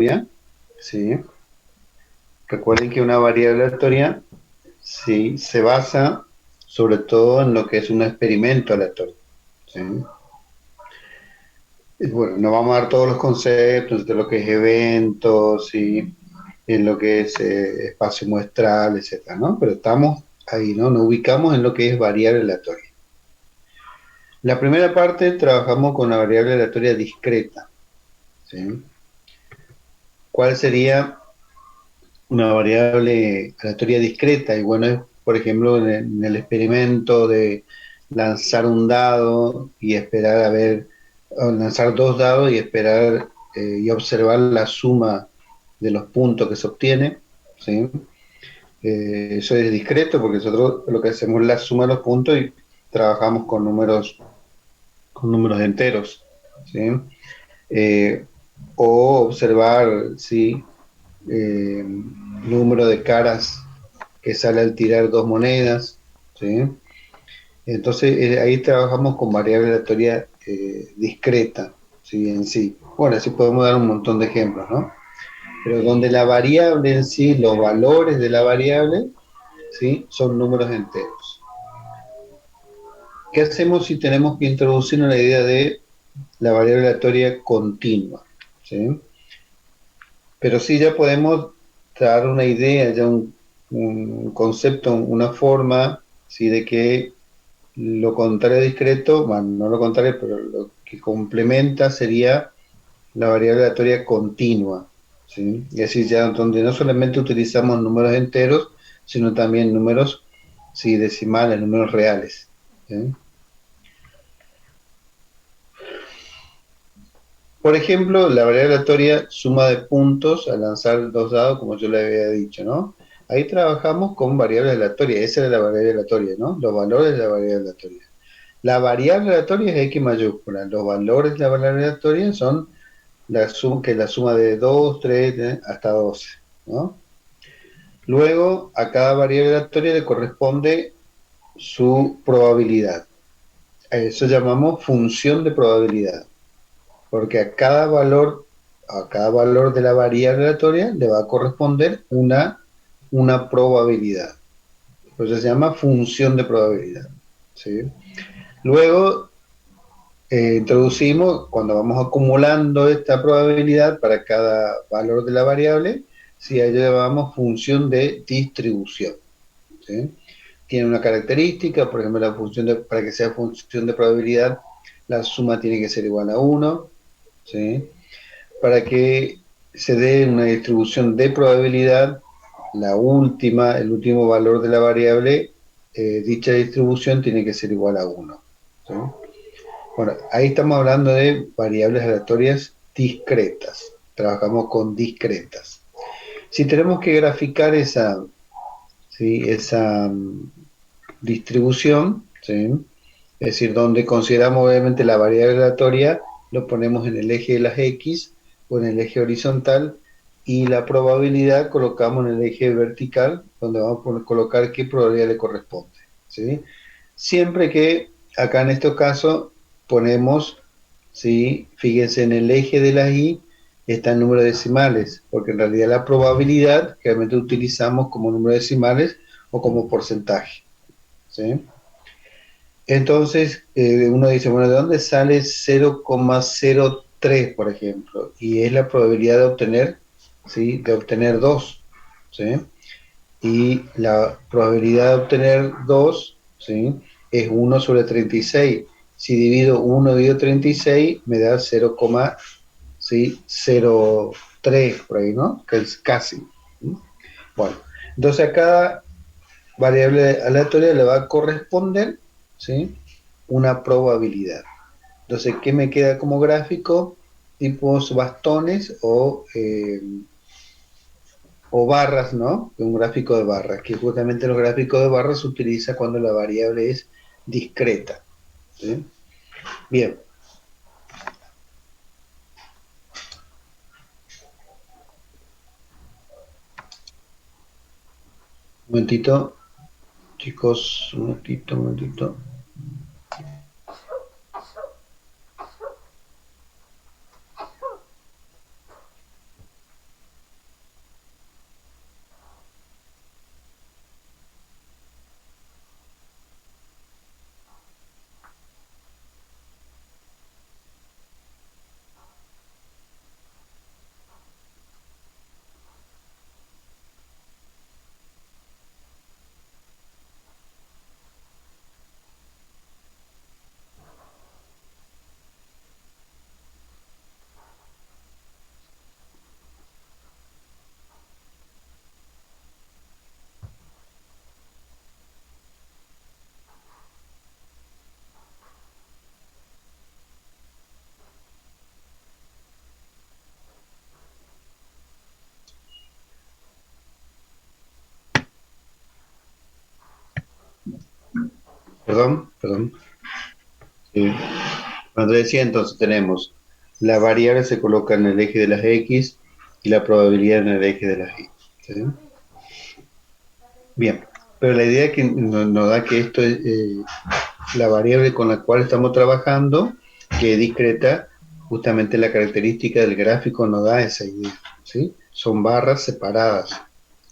aleatoria, ¿sí? Recuerden que una variable aleatoria, ¿sí?, se basa sobre todo en lo que es un experimento aleatorio, ¿sí? Y bueno, no vamos a dar todos los conceptos de lo que es eventos, ¿sí?, en lo que es espacio muestral, etcétera, ¿no? Pero estamos ahí, ¿no? Nos ubicamos en lo que es variable aleatoria. La primera parte trabajamos con la variable aleatoria discreta, ¿sí? ¿Cuál sería una variable aleatoria discreta? Y bueno, es, por ejemplo, en el experimento de lanzar un dado y esperar a ver, o lanzar dos dados y esperar y observar la suma de los puntos que se obtiene, ¿sí? Eso es discreto porque nosotros lo que hacemos es la suma de los puntos y trabajamos con números enteros, ¿sí? Eh, o observar, ¿sí?, número de caras que sale al tirar dos monedas, ¿sí? Entonces ahí trabajamos con variable aleatoria discreta, ¿sí?, en sí. Bueno, así podemos dar un montón de ejemplos, ¿no? Pero donde la variable en sí, los valores de la variable, ¿sí?, son números enteros. ¿Qué hacemos si tenemos que introducir una idea de la variable aleatoria continua? ¿Sí? Pero sí ya podemos dar una idea, ya un concepto, una forma, ¿sí?, de que lo contrario discreto, bueno, no lo contrario, pero lo que complementa sería la variable aleatoria continua, ¿sí? Es decir, ya donde no solamente utilizamos números enteros, sino también números, sí, decimales, números reales, ¿sí? Por ejemplo, la variable aleatoria suma de puntos al lanzar dos dados, como yo le había dicho, ¿no? Ahí trabajamos con variables aleatorias, esa era la variable aleatoria, ¿no? Los valores de la variable aleatoria. La variable aleatoria es X mayúscula, los valores de la variable aleatoria son que es la suma de 2, 3, hasta 12, ¿no? Luego, a cada variable aleatoria le corresponde su probabilidad. A eso llamamos función de probabilidad, porque a cada valor de la variable aleatoria le va a corresponder una probabilidad. Por eso se llama función de probabilidad, ¿sí? Luego, introducimos, cuando vamos acumulando esta probabilidad para cada valor de la variable, si a ello llamamos función de distribución, ¿sí? Tiene una característica, por ejemplo, para que sea función de probabilidad, la suma tiene que ser igual a 1, ¿sí? Para que se dé una distribución de probabilidad, el último valor de la variable, dicha distribución tiene que ser igual a 1, ¿sí? Bueno, ahí estamos hablando de variables aleatorias discretas. Trabajamos con discretas. Si tenemos que graficar esa, ¿sí?, esa distribución, ¿sí?, es decir, donde consideramos obviamente la variable aleatoria, lo ponemos en el eje de las X o en el eje horizontal, y la probabilidad colocamos en el eje vertical, donde vamos a colocar qué probabilidad le corresponde, ¿sí? Siempre que acá en este caso ponemos, ¿sí?, fíjense, en el eje de las Y está el número de decimales, porque en realidad la probabilidad que realmente utilizamos como número de decimales o como porcentaje, ¿sí? Entonces, uno dice, bueno, ¿de dónde sale 0,03, por ejemplo? Y es la probabilidad de obtener, ¿sí?, de obtener 2, ¿sí? Y la probabilidad de obtener 2, ¿sí?, es 1/36. Si divido 1/36, me da 0,03 por ahí, ¿no? Que es casi. ¿Sí? Bueno, entonces a cada variable aleatoria le va a corresponder, ¿sí?, una probabilidad. Entonces, ¿qué me queda como gráfico? Tipos bastones o barras, ¿no? Un gráfico de barras, que justamente los gráficos de barras se utiliza cuando la variable es discreta, ¿sí? Bien, un momentito, chicos, un momentito. perdón. Sí. Cuando decía, entonces tenemos la variable se coloca en el eje de las X y la probabilidad en el eje de las Y. ¿Sí? Bien, pero la idea que nos da que esto es la variable con la cual estamos trabajando, que es discreta, justamente la característica del gráfico nos da esa idea. ¿Sí? Son barras separadas,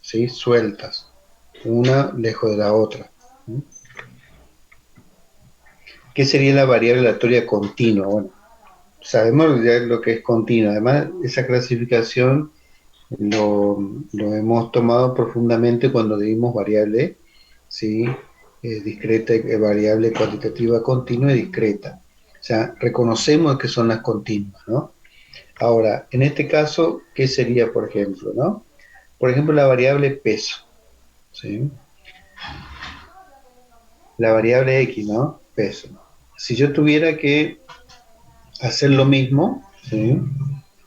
¿sí? Sueltas, una lejos de la otra. ¿Sí? ¿Qué sería la variable aleatoria continua? Bueno, sabemos ya lo que es continua. Además, esa clasificación lo, lo hemos tomado profundamente cuando dimos variable, ¿sí? Discreta, variable cuantitativa continua y discreta. O sea, reconocemos que son las continuas, ¿no? Ahora, en este caso, ¿qué sería, por ejemplo, no? Por ejemplo, la variable peso, ¿sí? La variable X, ¿no? Peso. Si yo tuviera que hacer lo mismo, ¿sí?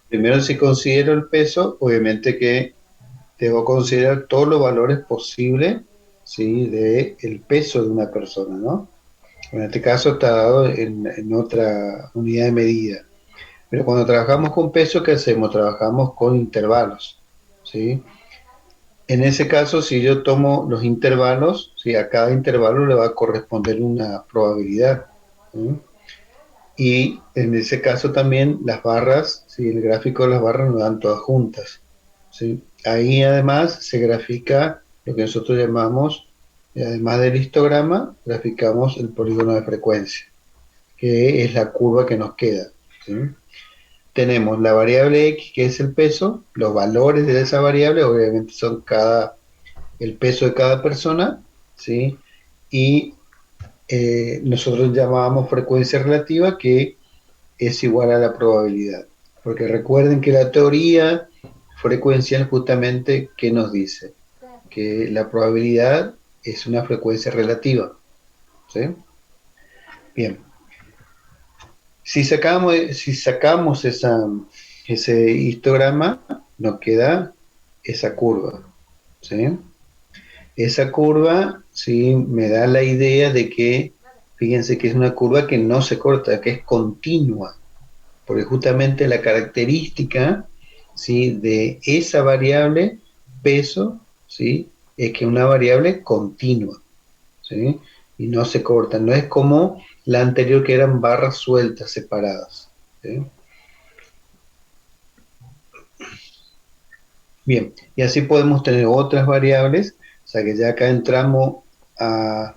Primero, si considero el peso, obviamente que debo considerar todos los valores posibles, ¿sí? De el peso de una persona, ¿no? En este caso está dado en otra unidad de medida. Pero cuando trabajamos con peso, ¿qué hacemos? Trabajamos con intervalos, ¿sí? En ese caso, si yo tomo los intervalos, ¿sí? A cada intervalo le va a corresponder una probabilidad, ¿sí? Y en ese caso también las barras, ¿sí? El gráfico de las barras nos dan todas juntas, ¿sí? Ahí además se grafica lo que nosotros llamamos, además del histograma, graficamos el polígono de frecuencia, que es la curva que nos queda, ¿sí? Tenemos la variable X, que es el peso, los valores de esa variable, obviamente son el peso de cada persona, ¿sí? Y nosotros llamábamos frecuencia relativa, que es igual a la probabilidad. Porque recuerden que la teoría frecuencial justamente, ¿qué nos dice? Que la probabilidad es una frecuencia relativa, ¿sí? Bien, si sacamos ese histograma, nos queda esa curva, ¿sí? Esa curva, sí, me da la idea de que, fíjense que es una curva que no se corta, que es continua, porque justamente la característica, ¿sí? De esa variable peso, ¿sí? Es que es una variable continua, ¿sí? Y no se corta, no es como la anterior que eran barras sueltas, separadas, ¿sí? Bien, y así podemos tener otras variables, o sea que ya acá entramos a,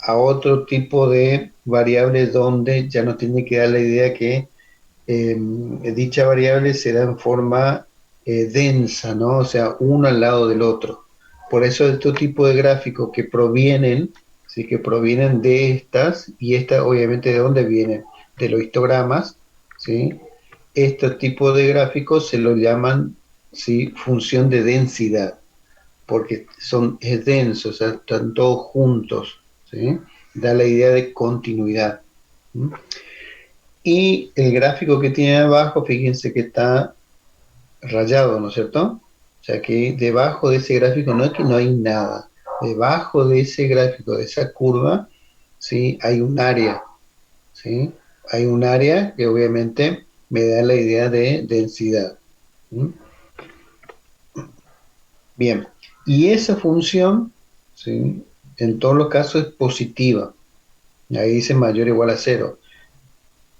a otro tipo de variables donde ya nos tiene que dar la idea que dicha variable se da en forma densa, ¿no? O sea, uno al lado del otro. Por eso estos tipos de gráficos que provienen, ¿sí? Que provienen de estas, y esta obviamente de dónde vienen, de los histogramas, ¿sí? Estos tipos de gráficos se los llaman, ¿sí? Función de densidad, porque es denso, o sea, están todos juntos, ¿sí? Da la idea de continuidad. ¿Sí? Y el gráfico que tiene abajo, fíjense que está rayado, ¿no es cierto? O sea que debajo de ese gráfico no es que no hay nada. Debajo de ese gráfico, de esa curva, ¿sí? Hay un área, ¿sí? Hay un área que obviamente me da la idea de densidad. ¿Sí? Bien, y esa función, ¿sí? En todos los casos es positiva. Ahí dice mayor o igual a cero.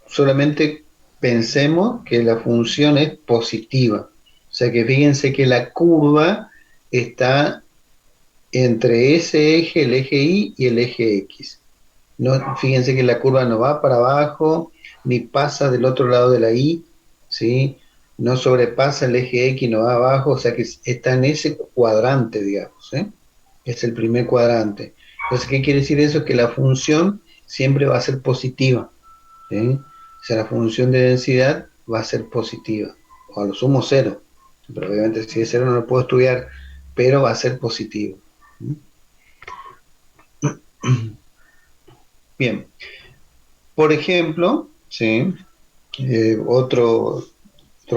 Solamente pensemos que la función es positiva. O sea que fíjense que la curva está entre ese eje, el eje Y y el eje X. No, fíjense que la curva no va para abajo, ni pasa del otro lado de la Y, ¿sí? No sobrepasa el eje X, no va abajo, o sea que está en ese cuadrante, digamos, ¿eh? Es el primer cuadrante. Entonces, ¿qué quiere decir eso? Que la función siempre va a ser positiva, ¿sí? O sea, la función de densidad va a ser positiva, o a lo sumo cero, pero obviamente si es cero no lo puedo estudiar, pero va a ser positivo. Bien, por ejemplo, ¿sí? Otro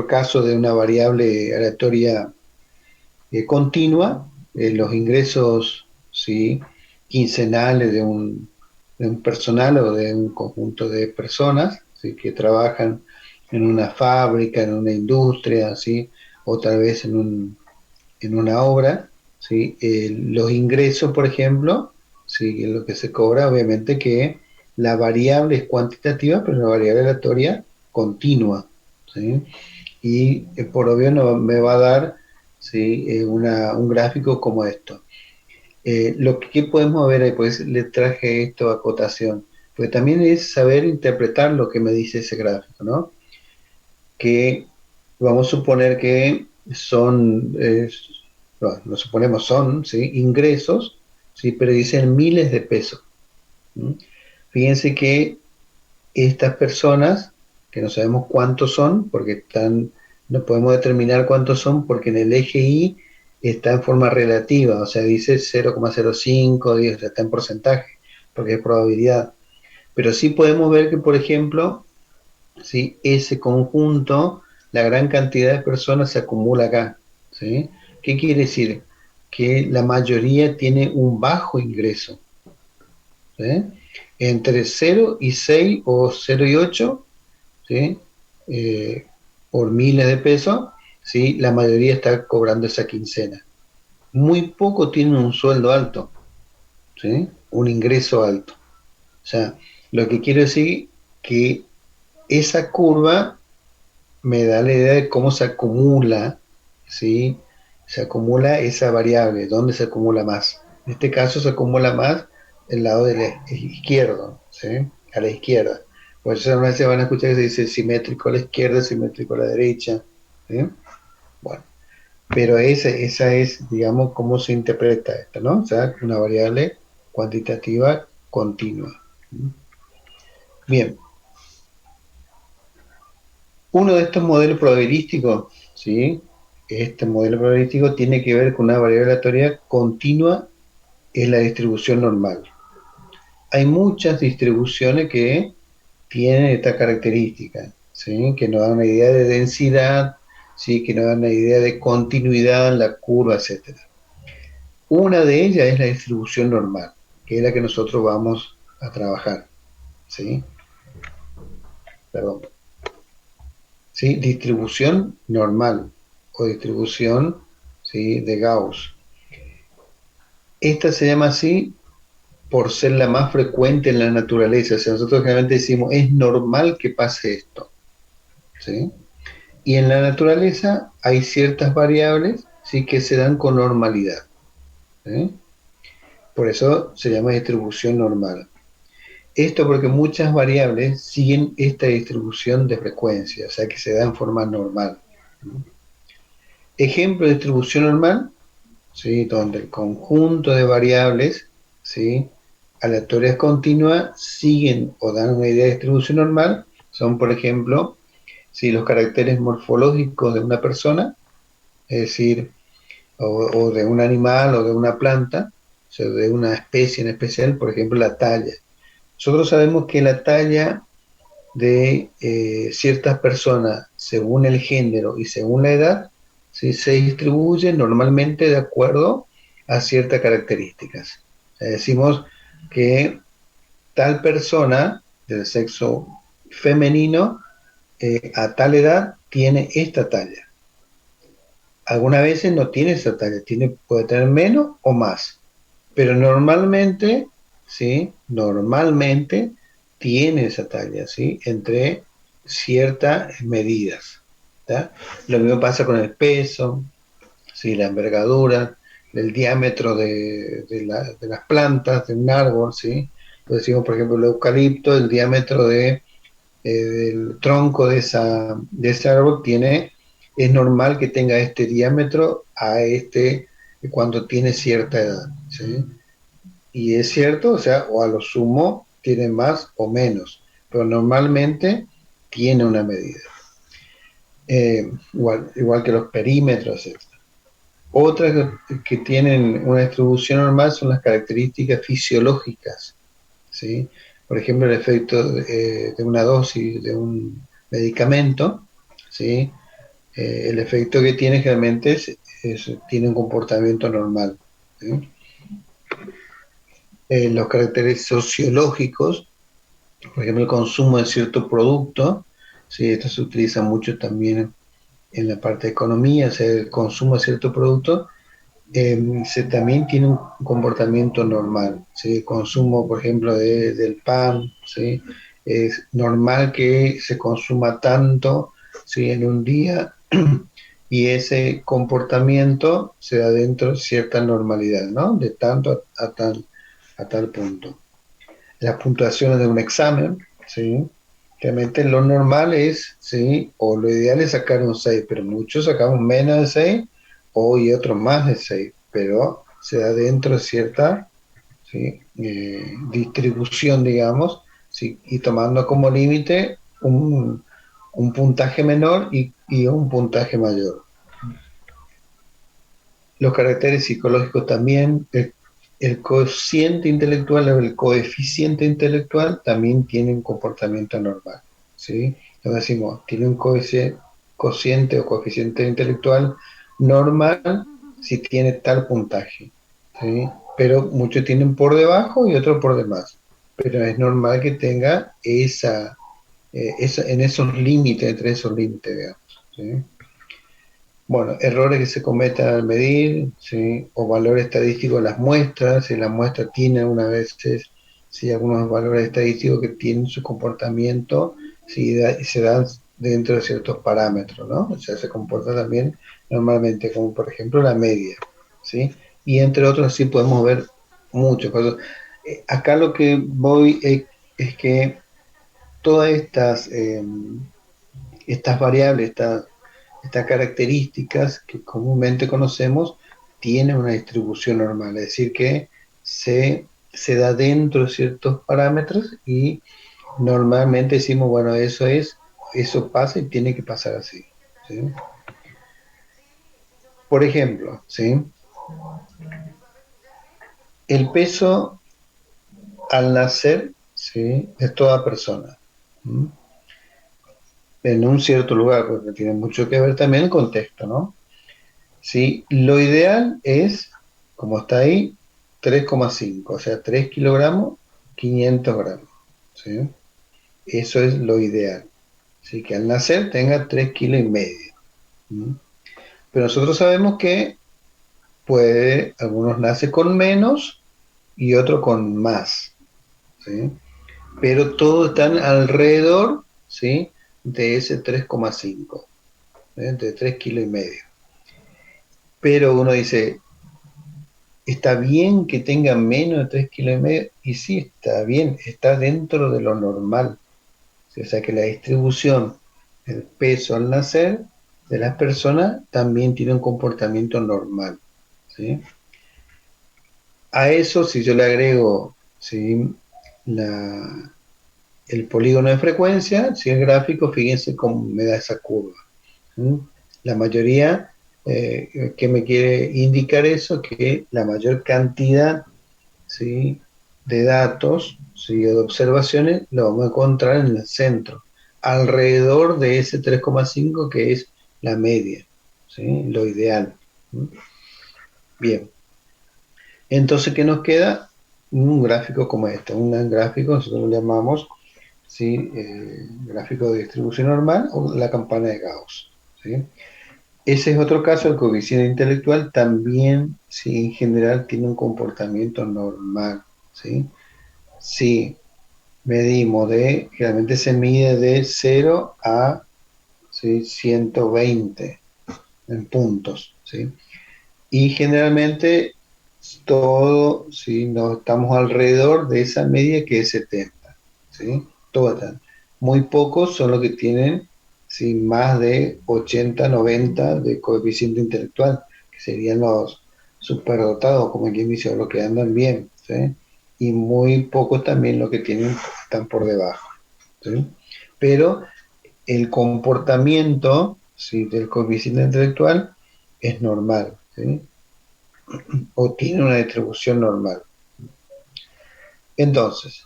caso de una variable aleatoria continua, los ingresos, ¿sí? Quincenales de un personal o de un conjunto de personas, ¿sí? Que trabajan en una fábrica, en una industria, ¿sí? O tal vez en una obra, ¿sí? Los ingresos, por ejemplo, ¿sí? Es lo que se cobra, obviamente que la variable es cuantitativa, pero la variable aleatoria continua, ¿sí? Y por obvio no me va a dar, ¿sí? Un gráfico como esto. Lo que podemos ver ahí, pues le traje esto a acotación, porque también es saber interpretar lo que me dice ese gráfico, ¿no? Que vamos a suponer que son, no, lo suponemos son, ¿sí? Ingresos, ¿sí? Pero dicen miles de pesos. ¿Mm? Fíjense que estas personas, que no sabemos cuántos son, porque están, no podemos determinar cuántos son, porque en el eje Y está en forma relativa, o sea, dice 0,05, 10, o sea, está en porcentaje, porque es probabilidad. Pero sí podemos ver que, por ejemplo, ¿sí? Ese conjunto, la gran cantidad de personas se acumula acá, ¿sí? ¿Qué quiere decir? Que la mayoría tiene un bajo ingreso, ¿sí? Entre 0 y 6 o 0 y 8, ¿sí? Eh, por miles de pesos, ¿sí? La mayoría está cobrando esa quincena. Muy poco tienen un sueldo alto, ¿sí? Un ingreso alto. O sea, lo que quiero decir que esa curva me da la idea de cómo se acumula, ¿sí? Se acumula esa variable, dónde se acumula más. En este caso se acumula más el lado del izquierdo, ¿sí? A la izquierda. Por eso una vez se van a escuchar que se dice simétrico a la izquierda, simétrico a la derecha, ¿sí? Bueno, pero esa es, digamos, cómo se interpreta esto, ¿no? O sea, una variable cuantitativa continua. Bien, uno de estos modelos probabilísticos, ¿sí? Este modelo probabilístico tiene que ver con una variable aleatoria continua en la distribución normal. Hay muchas distribuciones que tienen esta característica, ¿sí? Que nos dan una idea de densidad, ¿sí? Que nos dan una idea de continuidad en la curva, etcétera. Una de ellas es la distribución normal, que es la que nosotros vamos a trabajar, ¿sí? Perdón. ¿Sí? Distribución normal o distribución, ¿sí? De Gauss. Esta se llama así por ser la más frecuente en la naturaleza. O sea, nosotros generalmente decimos, es normal que pase esto, ¿sí? Y en la naturaleza hay ciertas variables, ¿sí? Que se dan con normalidad, ¿sí? Por eso se llama distribución normal. Esto porque muchas variables siguen esta distribución de frecuencia, o sea que se da en forma normal. Ejemplo de distribución normal, ¿sí? Donde el conjunto de variables, ¿sí? Aleatorias continuas siguen o dan una idea de distribución normal, son por ejemplo, si los caracteres morfológicos de una persona, es decir, o de un animal o de una planta, o sea, de una especie en especial, por ejemplo, la talla. Nosotros sabemos que la talla de ciertas personas, según el género y según la edad, ¿sí? Se distribuye normalmente de acuerdo a ciertas características. O sea, decimos que tal persona del sexo femenino a tal edad tiene esta talla. Algunas veces no tiene esa talla, puede tener menos o más, pero normalmente, ¿sí? Normalmente tiene esa talla, ¿sí? Entre ciertas medidas, ¿tá? Lo mismo pasa con el peso, ¿sí? La envergadura, el diámetro de las plantas, de un árbol, ¿sí? Lo decimos, por ejemplo, el eucalipto, el diámetro del tronco de ese árbol es normal que tenga este diámetro cuando tiene cierta edad, ¿sí? Y es cierto, o sea, o a lo sumo tiene más o menos, pero normalmente tiene una medida. Igual que los perímetros, etc. Otras que tienen una distribución normal son las características fisiológicas, ¿sí? Por ejemplo, el efecto de una dosis de un medicamento, ¿sí? El efecto que tiene generalmente tiene un comportamiento normal, ¿sí? los caracteres sociológicos, por ejemplo, el consumo de cierto producto, ¿sí? Esto se utiliza mucho también en la parte de economía, o sea, el consumo de cierto producto, también tiene un comportamiento normal, ¿sí? El consumo, por ejemplo, del pan, ¿sí? Es normal que se consuma tanto, ¿sí? En un día y ese comportamiento se da dentro de cierta normalidad, ¿no? De tanto a tal punto. Las puntuaciones de un examen, ¿sí? Realmente lo normal es, ¿sí? O lo ideal es sacar un 6, pero muchos sacamos menos de 6 y otros más de 6, pero se da dentro de cierta, ¿sí? Distribución, digamos, ¿sí? Y tomando como límite un puntaje menor y un puntaje mayor. Los caracteres psicológicos también, el cociente intelectual o el coeficiente intelectual también tiene un comportamiento normal, ¿sí? Entonces decimos, tiene un cociente o coeficiente intelectual normal si tiene tal puntaje, ¿sí? Pero muchos tienen por debajo y otros por demás. Pero es normal que tenga en esos límites, entre esos límites, digamos, ¿sí? Bueno, errores que se cometen al medir, ¿sí? O valor estadístico de las muestras, si la muestra tiene algunas veces, ¿sí? Algunos valores estadísticos que tienen su comportamiento, ¿sí? Y se dan dentro de ciertos parámetros, ¿no? O sea, se comporta también normalmente, como por ejemplo la media, ¿sí? Y entre otros, sí podemos ver muchas cosas. Acá lo que voy es que todas estas variables, estas características que comúnmente conocemos tienen una distribución normal, es decir, que se da dentro de ciertos parámetros y normalmente decimos, bueno, eso pasa y tiene que pasar así, ¿sí? Por ejemplo, ¿sí? El peso al nacer, ¿sí? Es toda persona, ¿sí? En un cierto lugar, porque tiene mucho que ver también el contexto, ¿no? ¿Sí? Lo ideal es, como está ahí, 3,5, o sea, 3 kilogramos, 500 gramos. ¿Sí? Eso es lo ideal. Así que al nacer tenga 3 kilos y medio. ¿Mm? Pero nosotros sabemos que algunos nacen con menos y otros con más. ¿Sí? Pero todos están alrededor, ¿sí? De ese 3,5, de 3 kilos y medio. Pero uno dice, está bien que tenga menos de 3 kilos y medio, y sí, está bien, está dentro de lo normal. O sea que la distribución del peso al nacer de las personas también tiene un comportamiento normal, ¿sí? A eso, si yo le agrego, ¿sí? la, el polígono de frecuencia, si el gráfico, fíjense cómo me da esa curva. ¿Sí? La mayoría, que me quiere indicar eso, que la mayor cantidad, ¿sí? De datos, ¿sí? De observaciones, lo vamos a encontrar en el centro, alrededor de ese 3,5 que es la media, ¿sí? Lo ideal. ¿Sí? Bien, entonces, ¿qué nos queda? Un gráfico como este, un gráfico, nosotros lo llamamos, ¿sí? Gráfico de distribución normal o la campana de Gauss, ¿sí? Ese es otro caso, el coeficiente intelectual también, sí, en general tiene un comportamiento normal, ¿sí? Sí, generalmente se mide de 0 a, ¿sí? 120 en puntos, ¿sí? Y generalmente todo, ¿sí? No, estamos alrededor de esa media que es 70, ¿sí? Todas. Muy pocos son los que tienen, ¿sí? Más de 80, 90 de coeficiente intelectual, que serían los superdotados, como quien dice, los que andan bien, ¿sí? Y muy pocos también los que están por debajo, ¿sí? Pero el comportamiento, ¿sí? Del coeficiente intelectual es normal, ¿sí? O tiene una distribución normal. Entonces,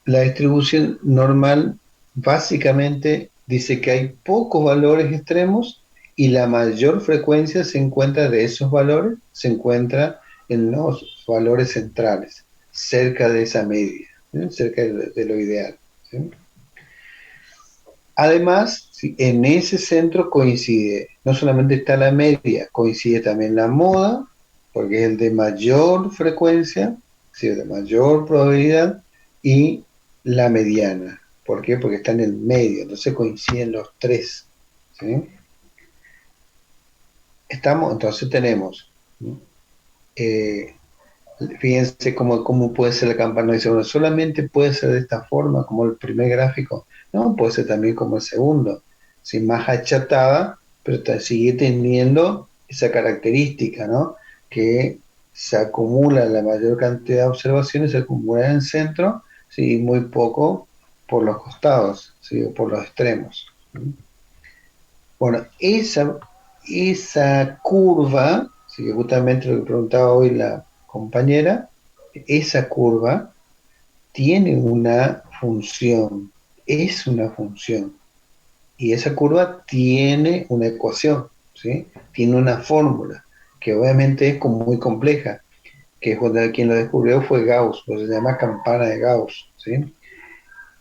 la distribución normal básicamente dice que hay pocos valores extremos y la mayor frecuencia se encuentra de esos valores, se encuentra en los valores centrales. cerca de esa media, cerca de lo ideal. ¿Sí? Además, ¿sí? En ese centro coincide, no solamente está la media, coincide también la moda, porque es el de mayor frecuencia, ¿sí? De mayor probabilidad, y la mediana. ¿Por qué? Porque está en el medio, entonces coinciden los tres. ¿Sí? Entonces tenemos, eh, fíjense cómo puede ser la campana. Dice, bueno, solamente puede ser de esta forma, como el primer gráfico. No, puede ser también como el segundo, sin más achatada, pero sigue teniendo esa característica, ¿no? Que se acumula la mayor cantidad de observaciones, se acumula en el centro, ¿sí? Y muy poco por los costados, ¿sí? O por los extremos. Bueno, esa curva, sí, justamente lo que preguntaba hoy la compañera, esa curva tiene una función, es una función, y esa curva tiene una ecuación, ¿sí? Tiene una fórmula, que obviamente es como muy compleja, que quien lo descubrió fue Gauss, pues se llama campana de Gauss, ¿sí?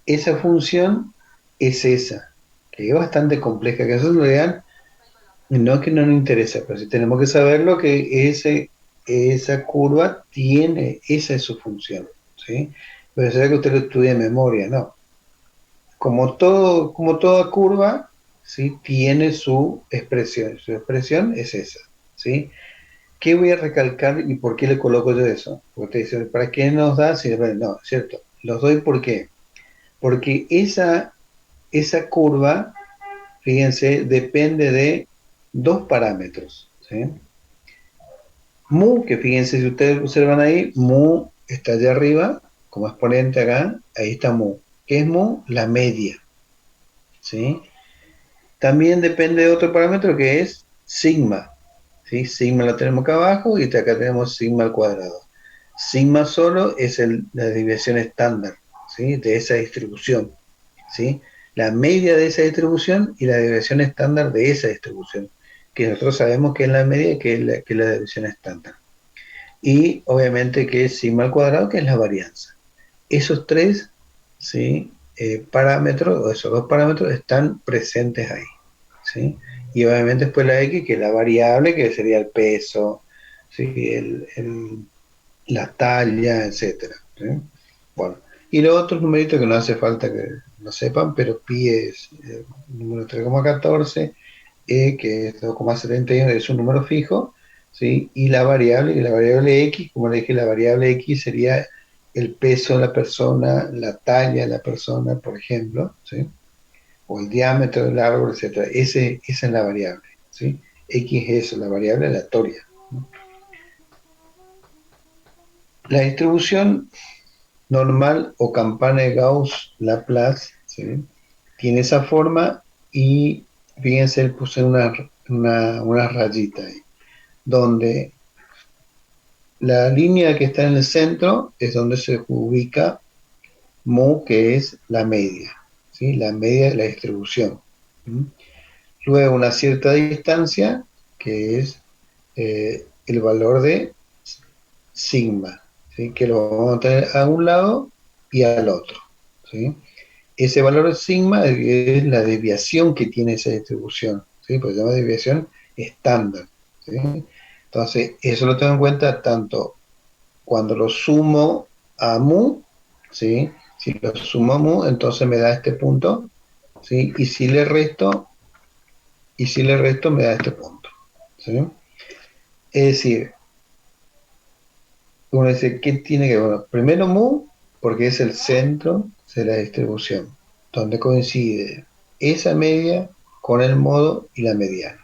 Esa función es esa, que es bastante compleja, que eso es lo ideal. No es que no nos interesa, pero sí tenemos que saberlo que esa curva tiene, esa es su función, ¿sí? Pero será que usted lo estudia de memoria, no. Como toda curva, ¿sí? Tiene su expresión es esa, ¿sí? ¿Qué voy a recalcar y por qué le coloco yo eso? Porque usted dice, ¿para qué nos da? Sí, bueno, no, cierto. Los doy ¿por qué? Porque esa curva, fíjense, depende de dos parámetros, ¿sí? Mu, que fíjense si ustedes observan ahí, mu está allá arriba, como exponente acá, ahí está mu. ¿Qué es mu? La media, ¿sí? También depende de otro parámetro que es sigma, ¿sí? Sigma lo tenemos acá abajo y acá tenemos sigma al cuadrado. Sigma solo es la desviación estándar, ¿sí? De esa distribución, ¿sí? La media de esa distribución y la desviación estándar de esa distribución, que nosotros sabemos que es la media, que es la desviación estándar. Y obviamente que es sigma al cuadrado, que es la varianza. Esos tres, ¿sí? Parámetros, o esos dos parámetros, están presentes ahí, ¿sí? Y obviamente después la X, que es la variable, que sería el peso, ¿sí? La talla, etcétera, ¿sí? Bueno, y los otros numeritos que no hace falta que lo sepan, pero pi es número 3,14, que es 2,71, es un número fijo, ¿sí? Y la variable X, como le dije, la variable X sería el peso de la persona, la talla de la persona, por ejemplo, ¿sí? O el diámetro del árbol, etcétera. Esa es la variable, ¿sí? X es eso, la variable aleatoria. La distribución normal o campana de Gauss-Laplace, ¿sí? Tiene esa forma y fíjense, puse una rayita ahí, donde la línea que está en el centro es donde se ubica mu, que es la media, ¿sí? La media de la distribución. ¿Mm? Luego una cierta distancia, que es el valor de sigma, ¿sí? Que lo vamos a tener a un lado y al otro, ¿sí? Ese valor de sigma es la desviación que tiene esa distribución, ¿sí? Pues se llama desviación estándar, ¿sí? Entonces, eso lo tengo en cuenta tanto cuando lo sumo a mu, ¿sí? Si lo sumo a mu, entonces me da este punto, ¿sí? Y si le resto me da este punto, ¿sí? Es decir, uno dice, ¿qué tiene que ver? Bueno, primero mu, porque es el centro de la distribución, donde coincide esa media con el modo y la mediana,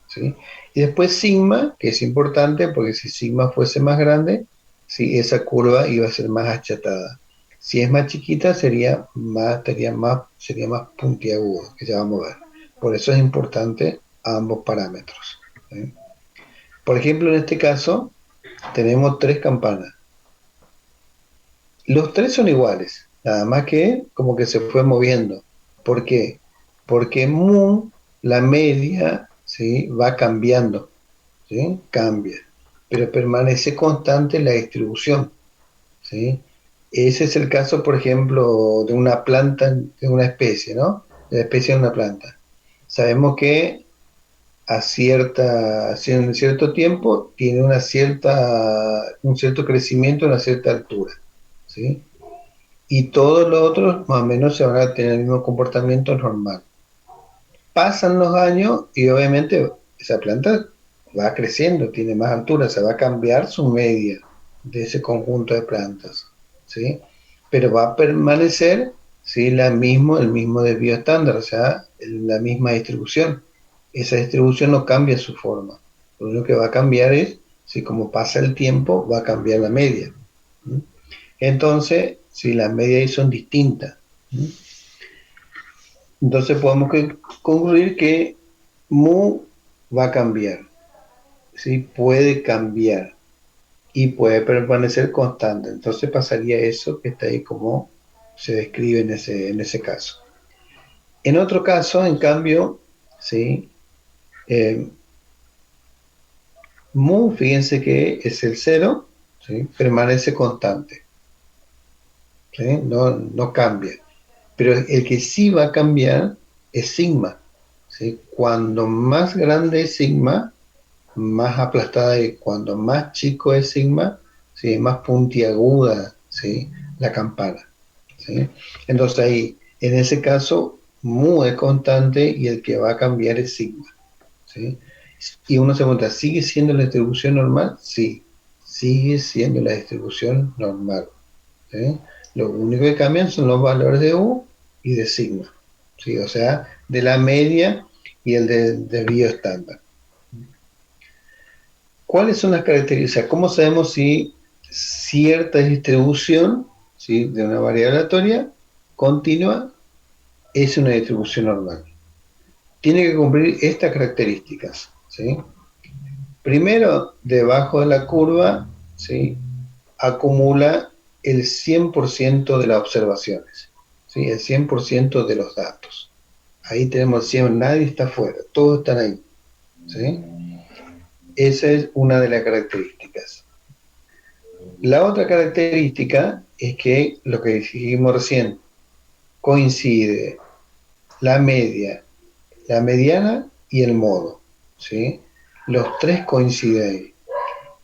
¿sí? Y después sigma, que es importante, porque si sigma fuese más grande, ¿sí? Esa curva iba a ser más achatada. Si es más chiquita, sería más puntiagudo, que ya vamos a ver. Por eso es importante ambos parámetros, ¿sí? Por ejemplo, en este caso, tenemos tres campanas. Los tres son iguales, nada más que como que se fue moviendo. ¿Por qué? Porque mu, la media, ¿sí? Va cambiando, ¿sí? Cambia, pero permanece constante la distribución, ¿sí? Ese es el caso, por ejemplo, de una planta, de una especie, ¿no? De la especie de una planta. Sabemos que en cierto tiempo tiene un cierto crecimiento, una cierta altura, ¿sí? Y todos los otros más o menos se van a tener el mismo comportamiento normal. Pasan los años y obviamente esa planta va creciendo, tiene más altura, se va a cambiar su media de ese conjunto de plantas, ¿sí? Pero va a permanecer, ¿sí? El mismo desvío estándar, o sea, la misma distribución. Esa distribución no cambia su forma. Lo único que va a cambiar es, si como pasa el tiempo, va a cambiar la media. ¿Mm? Entonces, si las medias ahí son distintas, ¿mm? Entonces podemos concluir que mu va a cambiar, ¿sí? Puede cambiar y puede permanecer constante. Entonces pasaría eso que está ahí como se describe en ese caso. En otro caso, en cambio, ¿sí? Eh, mu, fíjense que es el cero, ¿sí? Permanece constante, ¿sí? No cambia. Pero el que sí va a cambiar es sigma, ¿sí? Cuando más grande es sigma, más aplastada y cuando más chico es sigma, ¿sí? Más puntiaguda, ¿sí? La campana, ¿sí? Entonces ahí, en ese caso, mu es constante y el que va a cambiar es sigma, ¿sí? Y uno se pregunta, ¿sigue siendo la distribución normal? Sí, sigue siendo la distribución normal, ¿sí? Lo único que cambian son los valores de u y de sigma, ¿sí? O sea, de la media y el del bioestándar. ¿Cuáles son las características? ¿Cómo sabemos si cierta distribución, ¿sí? De una variable aleatoria continua es una distribución normal? Tiene que cumplir estas características, ¿sí? Primero, debajo de la curva, ¿sí? Acumula el 100% de las observaciones, ¿sí? El 100% de los datos. Ahí tenemos 100, nadie está fuera, todos están ahí, ¿sí? Esa es una de las características. La otra característica es que lo que dijimos recién, coincide la media, la mediana y el modo, ¿sí? Los tres coinciden.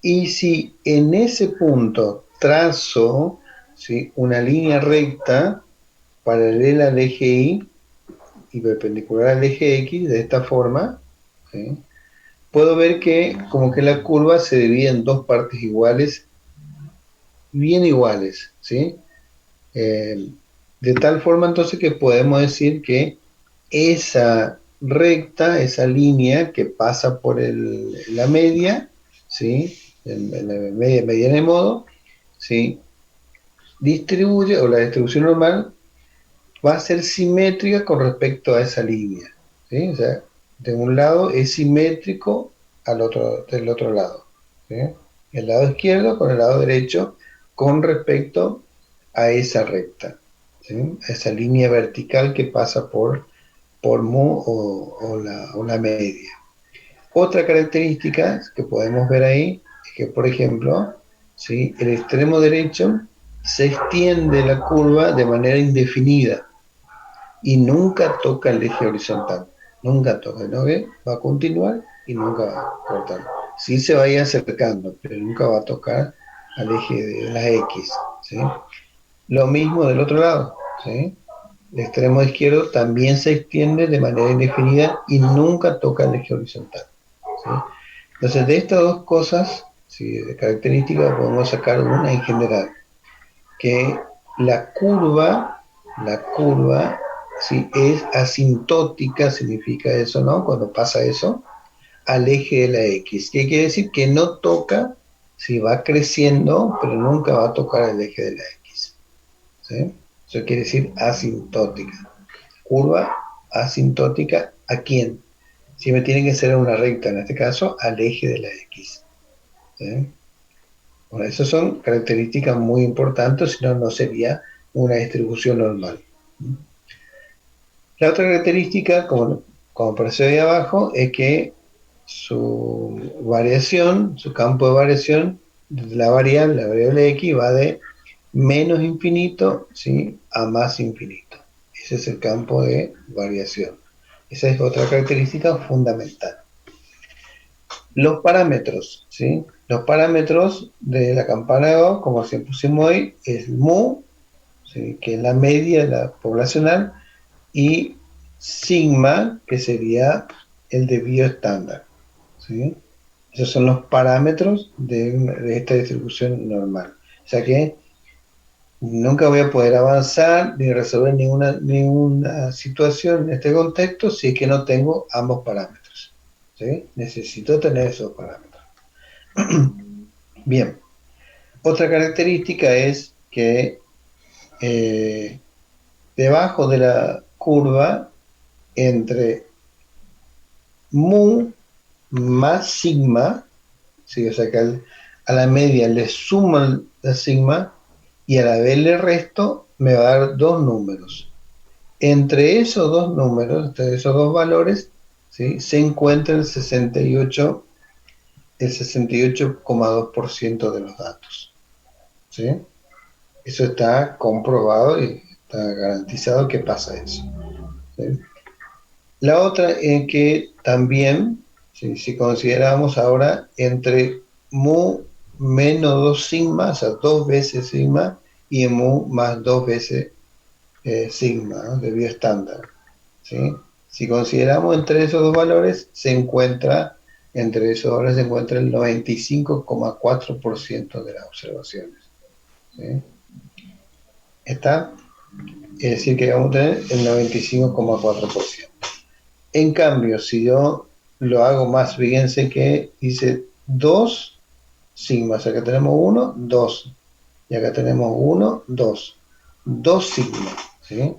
Y si en ese punto trazo, ¿sí? Una línea recta paralela al eje Y y perpendicular al eje X de esta forma, ¿sí? Puedo ver que como que la curva se divide en dos partes iguales, bien iguales, ¿sí? Eh, de tal forma entonces que podemos decir que esa recta, esa línea que pasa por la media, ¿sí? En la media, mediana de modo, ¿sí? Distribuye, o la distribución normal va a ser simétrica con respecto a esa línea, ¿sí? O sea, de un lado es simétrico del otro lado, ¿sí? El lado izquierdo con el lado derecho con respecto a esa recta, ¿sí? A esa línea vertical que pasa por mu o la media. Otra característica que podemos ver ahí es que, por ejemplo, ¿sí? El extremo derecho se extiende la curva de manera indefinida y nunca toca el eje horizontal, nunca toca, ¿no ve? Va a continuar y nunca va a cortar. Sí se va a ir acercando, pero nunca va a tocar al eje de la X, ¿sí? Lo mismo del otro lado, ¿sí? El extremo izquierdo también se extiende de manera indefinida y nunca toca el eje horizontal, ¿sí? Entonces, de estas dos cosas, ¿sí? De características, podemos sacar una en general, que la curva, ¿sí? Es asintótica, significa eso, ¿no? Cuando pasa eso, al eje de la X. ¿Qué quiere decir? Que no toca, si va creciendo, pero nunca va a tocar el eje de la X, ¿sí? Eso quiere decir asintótica. Curva asintótica, ¿a quién? Siempre tiene que ser una recta, en este caso, al eje de la X, ¿sí? Bueno, esas son características muy importantes, si no, no sería una distribución normal. La otra característica, como aparece ahí abajo, es que su variación, su campo de variación, la variable X va de menos infinito, ¿sí?, a más infinito. Ese es el campo de variación. Esa es otra característica fundamental. Los parámetros, ¿sí? Los parámetros de la campana de Gauss, como se pusimos hoy, es mu, ¿sí?, que es la media la poblacional, y sigma, que sería el desvío estándar, ¿sí? Esos son los parámetros de esta distribución normal. O sea que nunca voy a poder avanzar ni resolver ninguna situación en este contexto si es que no tengo ambos parámetros, ¿sí? Necesito tener esos parámetros. Bien, otra característica es que debajo de la curva, entre mu más sigma, ¿sí? O sea que a la media le suman la sigma y a la vez le resto, me va a dar dos números. Entre esos dos números, entre esos dos valores, ¿sí?, se encuentra el 68,2% de los datos, ¿sí? Eso está comprobado y está garantizado que pasa eso, ¿sí? La otra es que también, ¿sí?, si consideramos ahora entre mu menos 2 sigma, o sea, dos veces sigma, y mu más dos veces sigma, ¿no?, de vía estándar, ¿sí? Si consideramos entre esos dos valores, entre esos valores se encuentra el 95,4% de las observaciones, ¿sí? ¿Está? Es decir, que vamos a tener el 95,4%. En cambio, si yo lo hago más, fíjense que dice 2 sigma, o sea, acá tenemos 1, 2, y acá tenemos 1, 2, 2 sigma, ¿sí?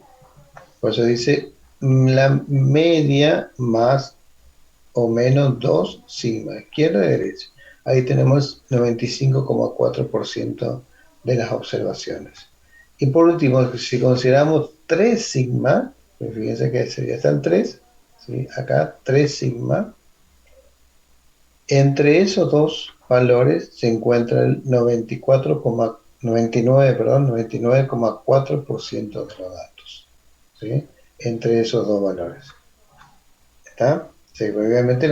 Por eso dice la media más o menos 2 sigma, izquierda y derecha. Ahí tenemos 95,4% de las observaciones. Y por último, si consideramos 3 sigma, pues fíjense que sería hasta el 3, ¿sí?, acá 3 sigma, entre esos dos valores se encuentra el 99,4% de los datos, ¿sí?, entre esos dos valores. ¿Está? Sí, obviamente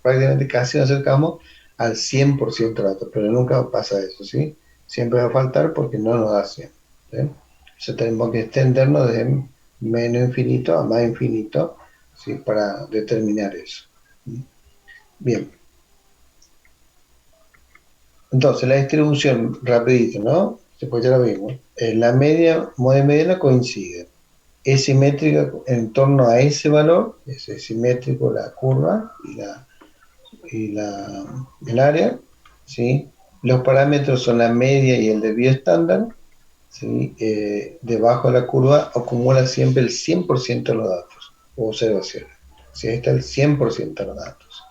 prácticamente casi nos acercamos al 100% de datos, pero nunca pasa eso, ¿sí? Siempre va a faltar porque no nos da 100, ¿sí? Entonces tenemos que extendernos de menos infinito a más infinito, ¿sí?, para determinar eso. Bien. Entonces, la distribución, rapidito, ¿no? Después ya lo vimos. La media, modo mediana coincide. Es simétrica en torno a ese valor, es simétrico la curva el área, ¿sí? Los parámetros son la media y el desvío estándar, ¿sí? Debajo de la curva acumula siempre el 100% de los datos o observaciones. ¿Sí? Ahí está el 100% de los datos.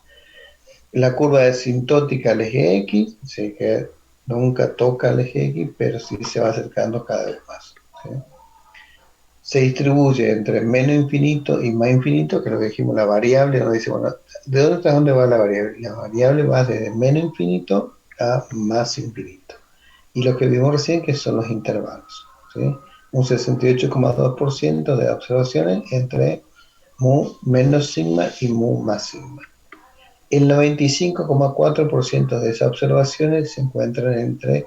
La curva es asintótica al eje X, ¿sí?, que nunca toca el eje X, pero sí se va acercando cada vez más, ¿sí? Se distribuye entre menos infinito y más infinito, que es lo que dijimos, la variable, nos dice, bueno, ¿de dónde hasta dónde va la variable? La variable va desde menos infinito a más infinito. Y lo que vimos recién, que son los intervalos, ¿sí? Un 68,2% de observaciones entre mu menos sigma y mu más sigma. El 95,4% de esas observaciones se encuentran entre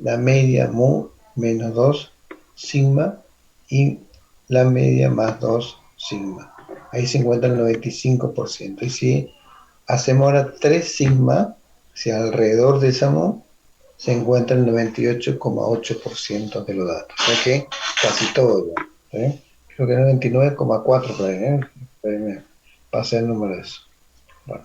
la media mu menos 2 sigma y la media más 2 sigma. Ahí se encuentra el 95%. Y si hacemos ahora 3 sigma, si alrededor de esa mu, se encuentra el 98,8% de los datos. O sea que casi todo ya, ¿sí? Creo que 99,4 por ahí, ¿eh? Me pasé el número de eso. Bueno.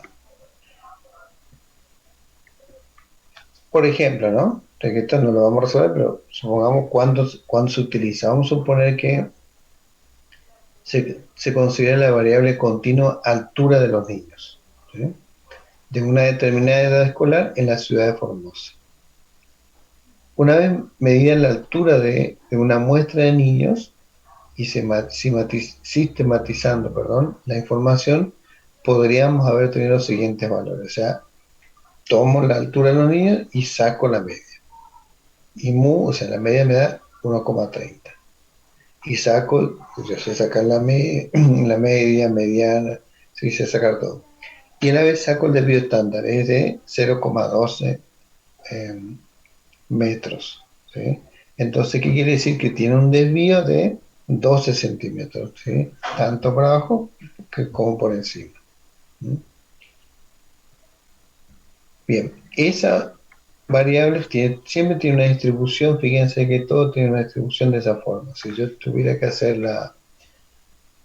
Por ejemplo, ¿no? Que esto no lo vamos a resolver, pero supongamos cuándo se utiliza. Vamos a suponer que se considera la variable continua altura de los niños, ¿sí?, de una determinada edad escolar en la ciudad de Formosa. Una vez medida la altura de una muestra de niños y sistematizando la información, podríamos haber tenido los siguientes valores. O sea, tomo la altura de los niños y saco la media. y mu, o sea, la media me da 1,30. Y saco, yo sé sacar la media, mediana, sí sé sacar todo. Y a la vez saco el desvío estándar, es de 0,12 eh, metros. ¿Sí? Entonces, ¿qué quiere decir? Que tiene un desvío de 12 centímetros, ¿sí? Tanto por abajo como por encima. ¿Mm? Bien, esa variable siempre tiene una distribución, fíjense que todo tiene una distribución de esa forma. Si yo tuviera que hacer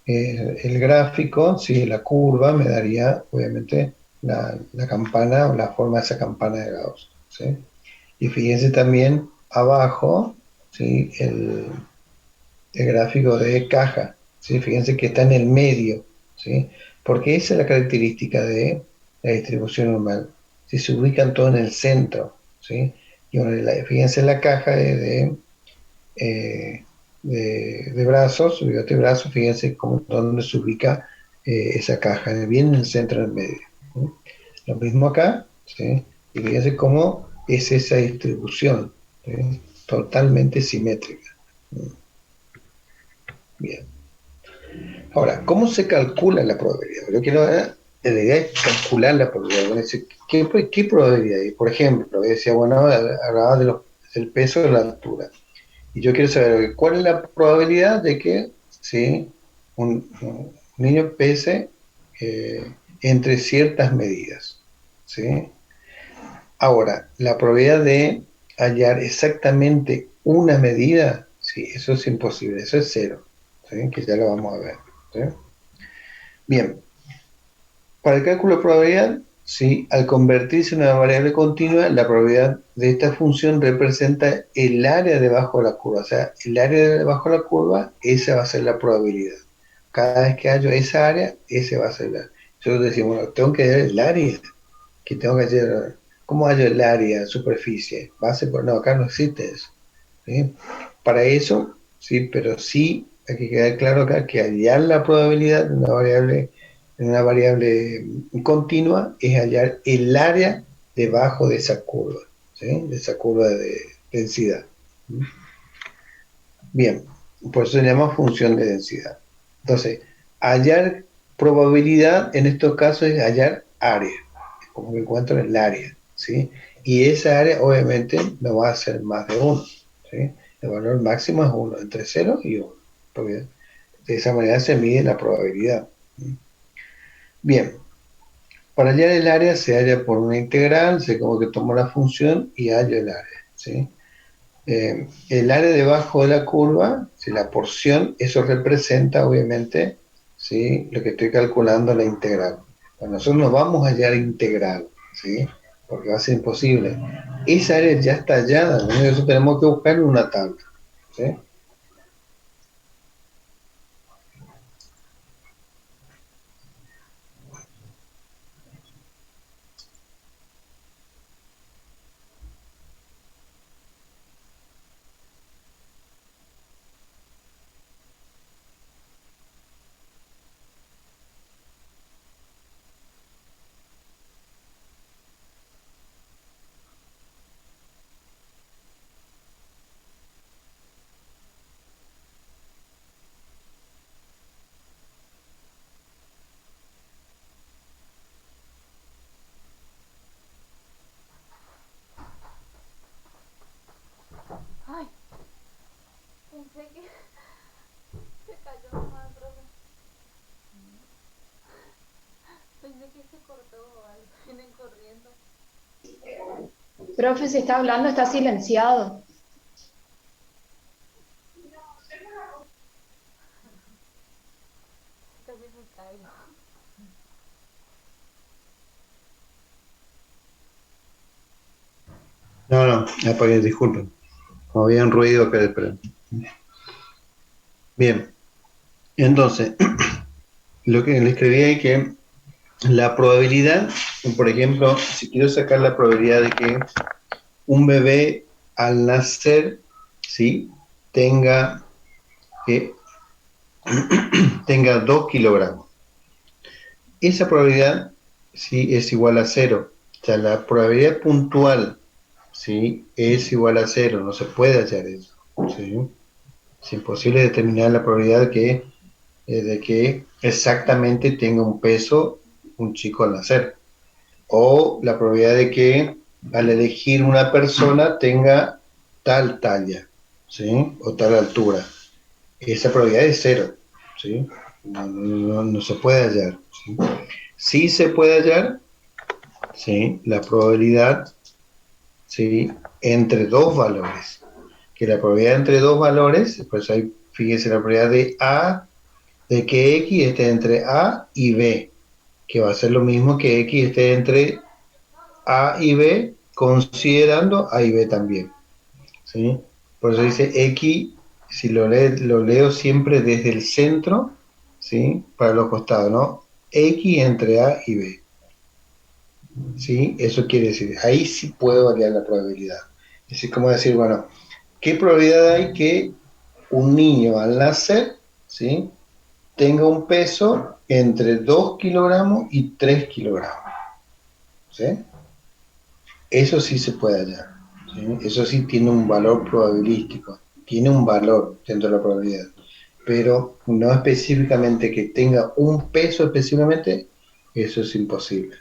el gráfico, si la curva me daría, obviamente, la campana o la forma de esa campana de Gauss. ¿Sí? Y fíjense también abajo, ¿sí? El gráfico de caja, ¿sí? Fíjense que está en el medio, ¿sí? Porque esa es la característica de la distribución normal. Si se ubican todos en el centro, ¿sí? Y bueno, fíjense la caja eh, de brazos, bigote de brazos, fíjense cómo, dónde se ubica esa caja, bien en el centro del medio. ¿Sí? Lo mismo acá, ¿sí? Y fíjense cómo es esa distribución, ¿sí? Totalmente simétrica. Bien. Ahora, ¿cómo se calcula la probabilidad? Yo quiero ver, la idea es calcular la probabilidad. Bueno, ¿qué probabilidad hay? Por ejemplo, decía, bueno, hablaba del peso de la altura. Y yo quiero saber cuál es la probabilidad de que ¿sí? un niño pese entre ciertas medidas. ¿Sí? Ahora, la probabilidad de hallar exactamente una medida, sí, eso es imposible, eso es cero, ¿sí? Que ya lo vamos a ver. ¿Sí? Bien, para el cálculo de probabilidad, sí, al convertirse en una variable continua, la probabilidad de esta función representa el área debajo de la curva. O sea, el área debajo de la curva, esa va a ser la probabilidad. Cada vez que hallo esa área, ese va a ser la. Nosotros decimos, bueno, tengo que hallar el área, que tengo que hallar. ¿Cómo hallo el área, superficie? Base por. No, acá no existe eso. ¿Sí? Para eso, sí, pero sí hay que quedar claro acá que hallar la probabilidad de una variable continua es hallar el área debajo de esa curva, ¿sí? De esa curva de densidad. Bien, por eso se llama función de densidad. Entonces, hallar probabilidad en estos casos es hallar área, como que encuentro el área, ¿sí? Y esa área obviamente no va a ser más de 1, ¿sí? El valor máximo es 1, entre 0 y 1, porque de esa manera se mide la probabilidad. Bien, para hallar el área se halla por una integral, se como que tomo la función y hallo el área, ¿sí? El área debajo de la curva, si la porción, eso representa obviamente, ¿sí? Lo que estoy calculando la integral. Bueno, nosotros no vamos a hallar integral, ¿sí? Porque va a ser imposible. Esa área ya está hallada, lo único que tenemos que buscar en una tabla, ¿sí? Ay, pensé que se cayó nomás, profe. Pensé que se cortó o algo. Vienen corriendo. Profe, si está hablando, está silenciado. Casi me caigo. No, no, apagué, disculpen. Como había un ruido acá pero. Bien, entonces, lo que le escribí es que la probabilidad, por ejemplo, si quiero sacar la probabilidad de que un bebé al nacer, ¿sí? tenga, que tenga 2 kilogramos. Esa probabilidad, ¿sí? es igual a cero. O sea, la probabilidad puntual, ¿sí? Es igual a cero, no se puede hallar eso, ¿sí? Es imposible determinar la probabilidad de que exactamente tenga un peso un chico al nacer, o la probabilidad de que al elegir una persona tenga tal talla, ¿sí? O tal altura. Esa probabilidad es cero, ¿sí? No se puede hallar, ¿sí? Sí se puede hallar, ¿sí? La probabilidad, ¿sí? Entre dos valores. Que la probabilidad entre dos valores, pues ahí fíjese la probabilidad de que X esté entre A y B, que va a ser lo mismo que X esté entre A y B, considerando A y B también, ¿sí? Por eso dice X, si lo leo siempre desde el centro, ¿sí? Para los costados, ¿no? X entre A y B, ¿sí? Eso quiere decir, ahí sí puedo variar la probabilidad. Es como decir, bueno, ¿qué probabilidad hay que un niño al nacer, ¿sí? Tenga un peso entre 2 kilogramos y 3 kilogramos, ¿sí? Eso sí se puede hallar, ¿sí? Eso sí tiene un valor probabilístico, tiene un valor dentro de la probabilidad, pero no específicamente que tenga un peso específicamente, eso es imposible,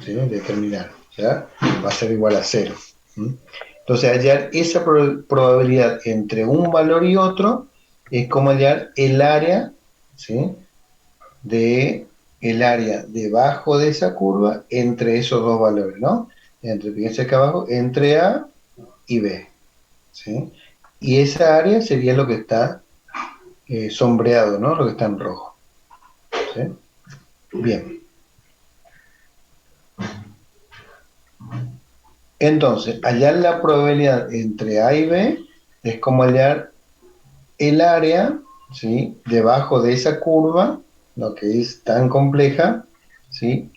¿sí? Determinar, ¿ya? Va a ser igual a cero, ¿sí? Entonces, hallar esa probabilidad entre un valor y otro es como hallar el área, ¿sí? De el área debajo de esa curva entre esos dos valores, ¿no? Entre, fíjense acá abajo, entre A y B, ¿sí? Y esa área sería lo que está sombreado, ¿no? Lo que está en rojo, ¿sí? Bien. Entonces, hallar la probabilidad entre A y B es como hallar el área, ¿sí? Debajo de esa curva, lo que es tan compleja, ¿sí?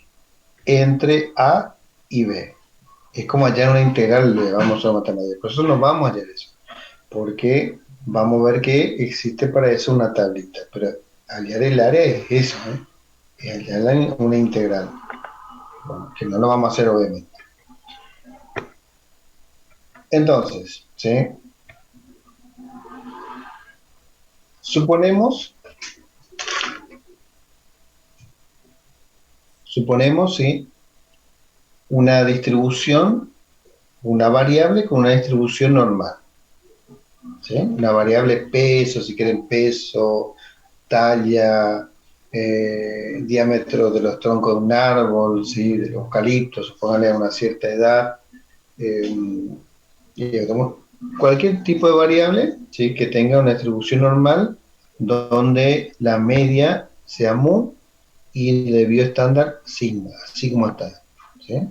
Entre A y B. Es como hallar una integral de vamos a matemáticas. Por eso no vamos a hallar eso, porque vamos a ver que existe para eso una tablita, pero hallar el área es eso, ¿eh? Es hallar una integral, bueno, que no lo vamos a hacer obviamente. Entonces, ¿sí? Suponemos, ¿sí? Una distribución, una variable con una distribución normal, ¿sí? Una variable peso, si quieren peso, talla, diámetro de los troncos de un árbol, ¿sí? Del eucalipto, supóngale a una cierta edad, eh, digamos, cualquier tipo de variable, ¿sí? Que tenga una distribución normal donde la media sea mu y el desvío estándar sigma, así como está, ¿sí?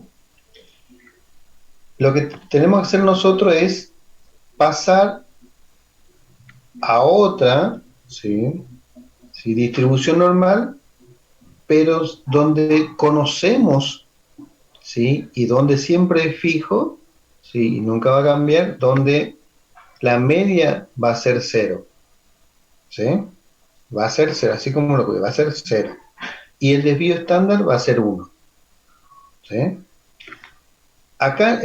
Lo que tenemos que hacer nosotros es pasar a otra, ¿sí? ¿Sí? Distribución normal, pero donde conocemos, ¿sí? Y donde siempre es fijo, ¿sí? Y nunca va a cambiar, donde la media va a ser cero, ¿sí? Va a ser cero, así como lo que va a ser cero. Y el desvío estándar va a ser 1, ¿sí? Acá,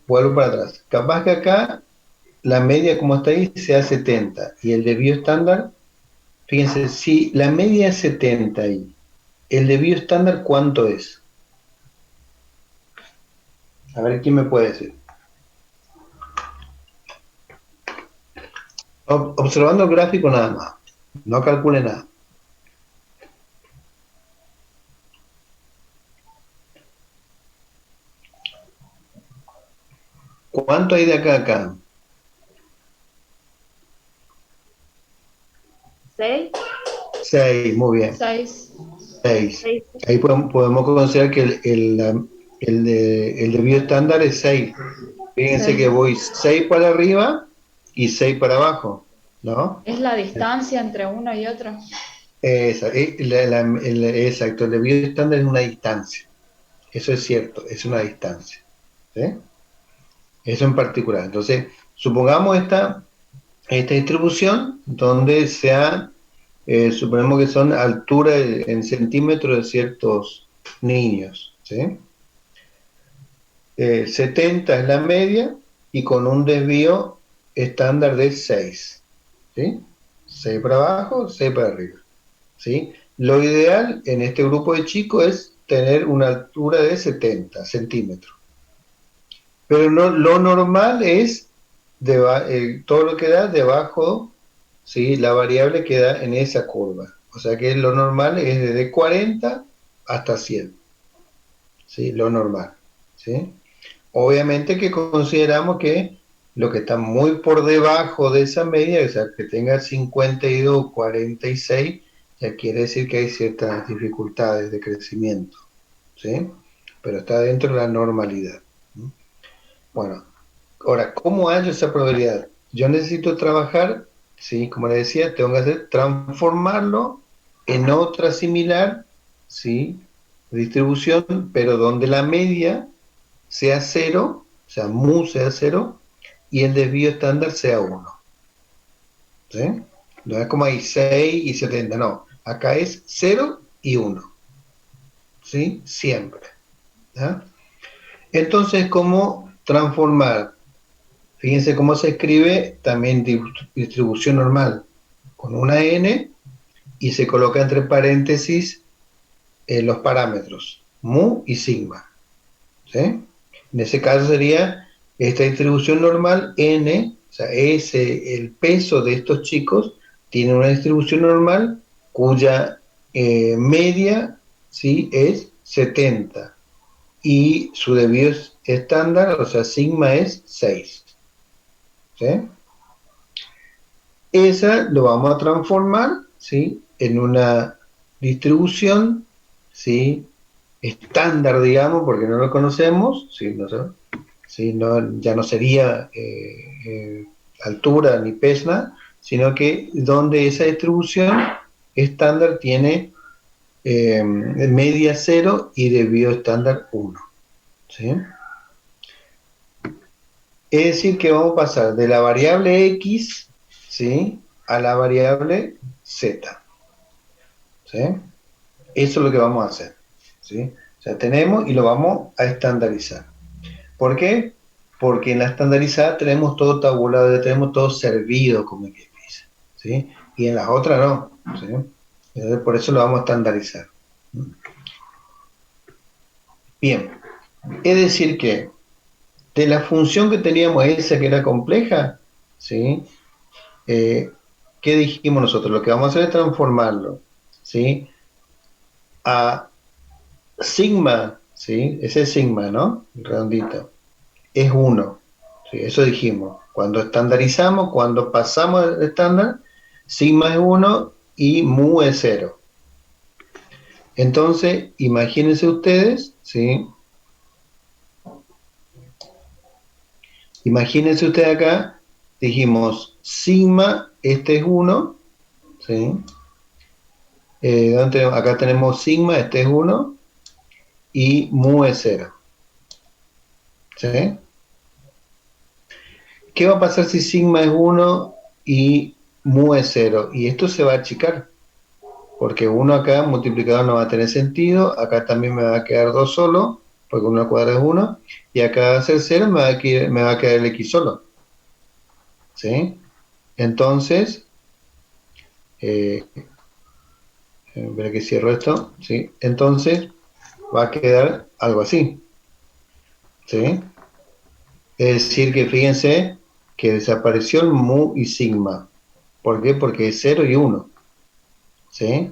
vuelvo para atrás, capaz que acá la media como está ahí sea 70 y el desvío estándar, fíjense, si la media es 70 ahí, el desvío estándar ¿cuánto es? A ver, ¿quién me puede decir? Observando el gráfico nada más, no calcule nada. ¿Cuánto hay de acá a acá? 6, 6, muy bien, 6, 6. 6. Ahí podemos considerar que el desvío estándar es 6. Fíjense que voy 6 para arriba y 6 para abajo, ¿no? Es la distancia entre uno y otro. Exacto, el desvío estándar es una distancia. Eso es cierto, es una distancia, ¿sí? Eso en particular. Entonces, supongamos esta distribución donde suponemos que son alturas en centímetros de ciertos niños, ¿sí? 70 es la media, y con un desvío estándar de 6, ¿sí? 6 para abajo, 6 para arriba, ¿sí? Lo ideal en este grupo de chicos es tener una altura de 70 centímetros, pero no, lo normal es todo lo que da debajo, ¿sí? La variable queda en esa curva, o sea que lo normal es desde 40 hasta 100, ¿sí? Lo normal, ¿sí? Obviamente que consideramos que lo que está muy por debajo de esa media, o sea, que tenga 52, 46, ya quiere decir que hay ciertas dificultades de crecimiento, ¿sí? Pero está dentro de la normalidad. Bueno, ahora, ¿cómo hallo esa probabilidad? Yo necesito trabajar, ¿sí? Como le decía, tengo que transformarlo en otra similar, ¿sí? Distribución, pero donde la media sea cero, o sea, mu sea cero, y el desvío estándar sea 1. ¿Sí? No es como hay 6 y 70, no. Acá es 0 y 1. ¿Sí? Siempre. ¿Ya? Entonces, ¿cómo transformar? Fíjense cómo se escribe también distribución normal, con una n, y se coloca entre paréntesis los parámetros, mu y sigma. ¿Sí? En ese caso sería esta distribución normal n, o sea, el peso de estos chicos tiene una distribución normal cuya media, ¿sí? Es 70 y su desvío estándar, o sea, sigma es 6. ¿Sí? Esa lo vamos a transformar, ¿sí? En una distribución, ¿sí? Estándar, digamos, porque no lo conocemos, ¿sí? No sé, ¿sí? No, ya no sería altura ni PESNA, sino que donde esa distribución estándar tiene media 0 y desvío estándar 1. ¿Sí? Es decir, que vamos a pasar de la variable x, ¿sí? A la variable z. ¿Sí? Eso es lo que vamos a hacer. ¿Sí? O sea, tenemos y lo vamos a estandarizar. ¿Por qué? Porque en la estandarizada tenemos todo tabulado, tenemos todo servido, como quien dice, ¿sí? Y en las otras no, ¿sí? Entonces, por eso lo vamos a estandarizar. Bien, es decir que de la función que teníamos esa que era compleja, ¿sí? ¿Qué dijimos nosotros? Lo que vamos a hacer es transformarlo, ¿sí? A sigma, ¿sí? Ese es sigma, ¿no? El redondito. Es 1. ¿Sí? Eso dijimos. Cuando estandarizamos, cuando pasamos al estándar, sigma es 1 y mu es 0. Entonces, imagínense ustedes, ¿sí? Imagínense ustedes acá, dijimos, sigma, este es 1, ¿sí? Acá tenemos sigma, este es 1, y mu es 0. ¿Sí? ¿Qué va a pasar si sigma es 1 y mu es 0? Y esto se va a achicar, porque 1 acá multiplicado no va a tener sentido, acá también me va a quedar 2 solo, porque 1 al cuadrado es 1, y acá va a ser 0, me va a quedar el x solo. ¿Sí? Entonces, ver que cierro esto, ¿sí? Entonces, va a quedar algo así. ¿Sí? Es decir, que fíjense que desapareció el mu y sigma. ¿Por qué? Porque es 0 y 1. ¿Sí?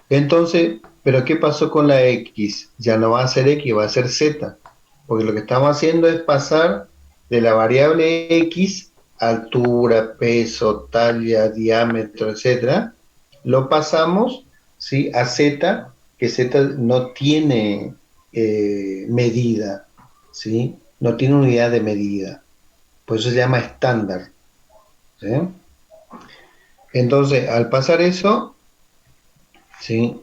Entonces, ¿pero qué pasó con la x? Ya no va a ser x, va a ser z. Porque lo que estamos haciendo es pasar de la variable x, altura, peso, talla, diámetro, etcétera, lo pasamos, ¿sí? A z, que z no tiene medida, ¿sí? No tiene unidad de medida. Por eso se llama estándar. ¿Sí? Entonces, al pasar eso, ¿sí?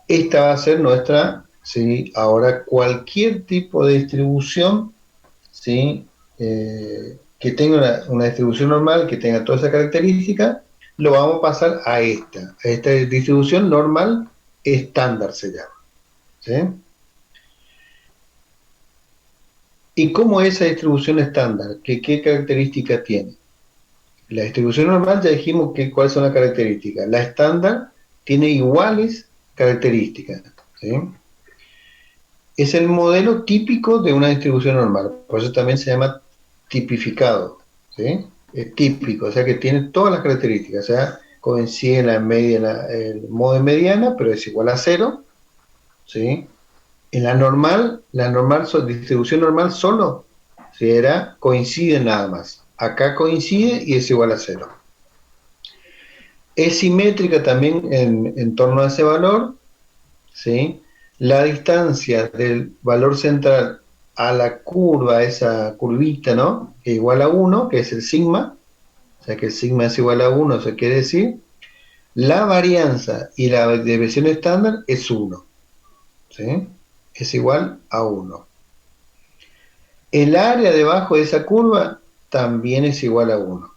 Esta va a ser nuestra, ¿sí? Ahora cualquier tipo de distribución, ¿sí? Que tenga una distribución normal, que tenga toda esa característica, lo vamos a pasar a esta distribución normal estándar se llama. ¿Sí? ¿Y cómo es esa distribución estándar? ¿Qué característica tiene? La distribución normal ya dijimos cuáles son las características. La estándar tiene iguales características, ¿sí? Es el modelo típico de una distribución normal, por eso también se llama tipificado, ¿sí? Es típico, o sea que tiene todas las características, o sea, coincide en la media, el modo de mediana, pero es igual a cero, ¿sí? En distribución normal solo, si era, coincide nada más. Acá coincide y es igual a cero. Es simétrica también en torno a ese valor, ¿sí? La distancia del valor central a la curva, esa curvita, ¿no? Es igual a 1, que es el sigma, o sea que el sigma es igual a 1, eso quiere decir, la varianza y la desviación estándar es 1, ¿sí? Es igual a 1. El área debajo de esa curva también es igual a 1,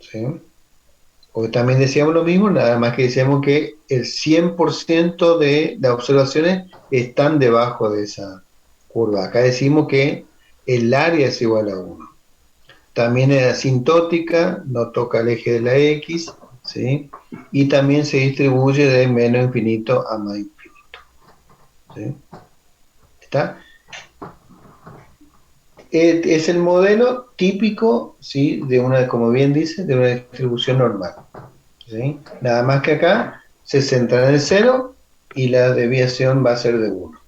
¿sí? Porque también decíamos lo mismo, nada más que decíamos que el 100% de las observaciones están debajo de esa curva. Acá decimos que el área es igual a 1. También es asintótica, no toca el eje de la X, ¿sí? Y también se distribuye de menos infinito a más infinito, ¿sí? ¿Está? Es el modelo típico, ¿sí? De una, como bien dice, de una distribución normal, ¿sí? Nada más que acá se centra en el cero y la desviación va a ser de 1.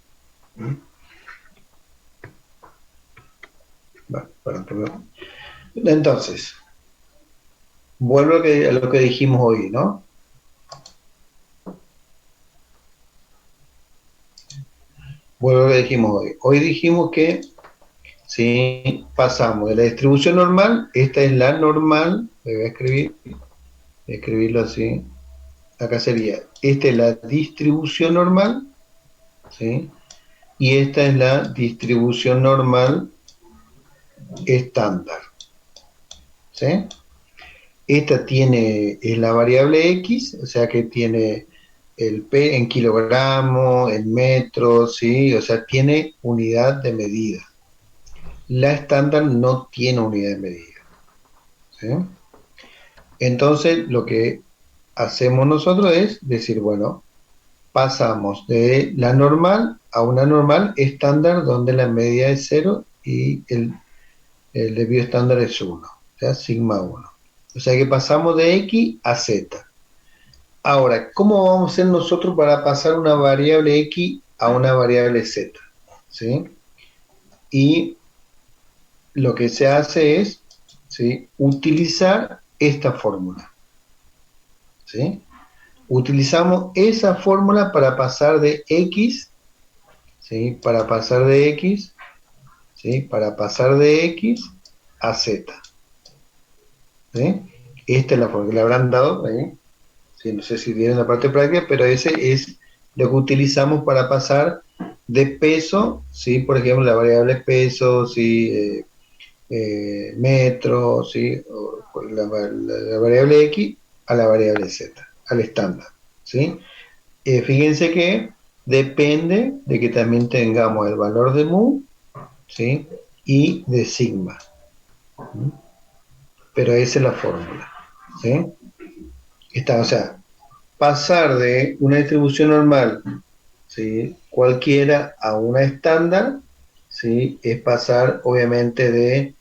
Bueno, entonces, vuelvo a lo que dijimos hoy, ¿no? Vuelvo a lo que dijimos hoy. Hoy dijimos que si pasamos de la distribución normal, esta es la normal, le voy a escribirlo así, acá sería, esta es la distribución normal, ¿sí? Y esta es la distribución normal estándar, ¿sí? Esta es la variable X, o sea que tiene el P en kilogramos, en metros, ¿sí? O sea, tiene unidad de medida. La estándar no tiene unidad de medida, ¿sí? Entonces, lo que hacemos nosotros es decir, bueno, pasamos de la normal a una normal estándar donde la media es cero y el desvío estándar es 1, o sea, sigma 1. O sea que pasamos de X a Z. Ahora, ¿cómo vamos a hacer nosotros para pasar una variable X a una variable Z? ¿Sí? Y lo que se hace es, ¿sí?, utilizar esta fórmula, ¿sí? Utilizamos esa fórmula para pasar de X, ¿sí?, para pasar de X, ¿sí?, para pasar de X a Z, ¿sí? Esta es la fórmula que le habrán dado, ¿sí? Sí, no sé si vieron la parte práctica, pero ese es lo que utilizamos para pasar de peso, ¿sí? Por ejemplo, la variable peso, ¿sí? Metro, ¿sí? La variable X a la variable Z, al estándar, ¿sí? Fíjense que depende de que también tengamos el valor de mu, ¿sí?, y de sigma, ¿sí? Pero esa es la fórmula, ¿sí? O sea, pasar de una distribución normal, ¿sí?, cualquiera a una estándar, ¿sí?, es pasar obviamente de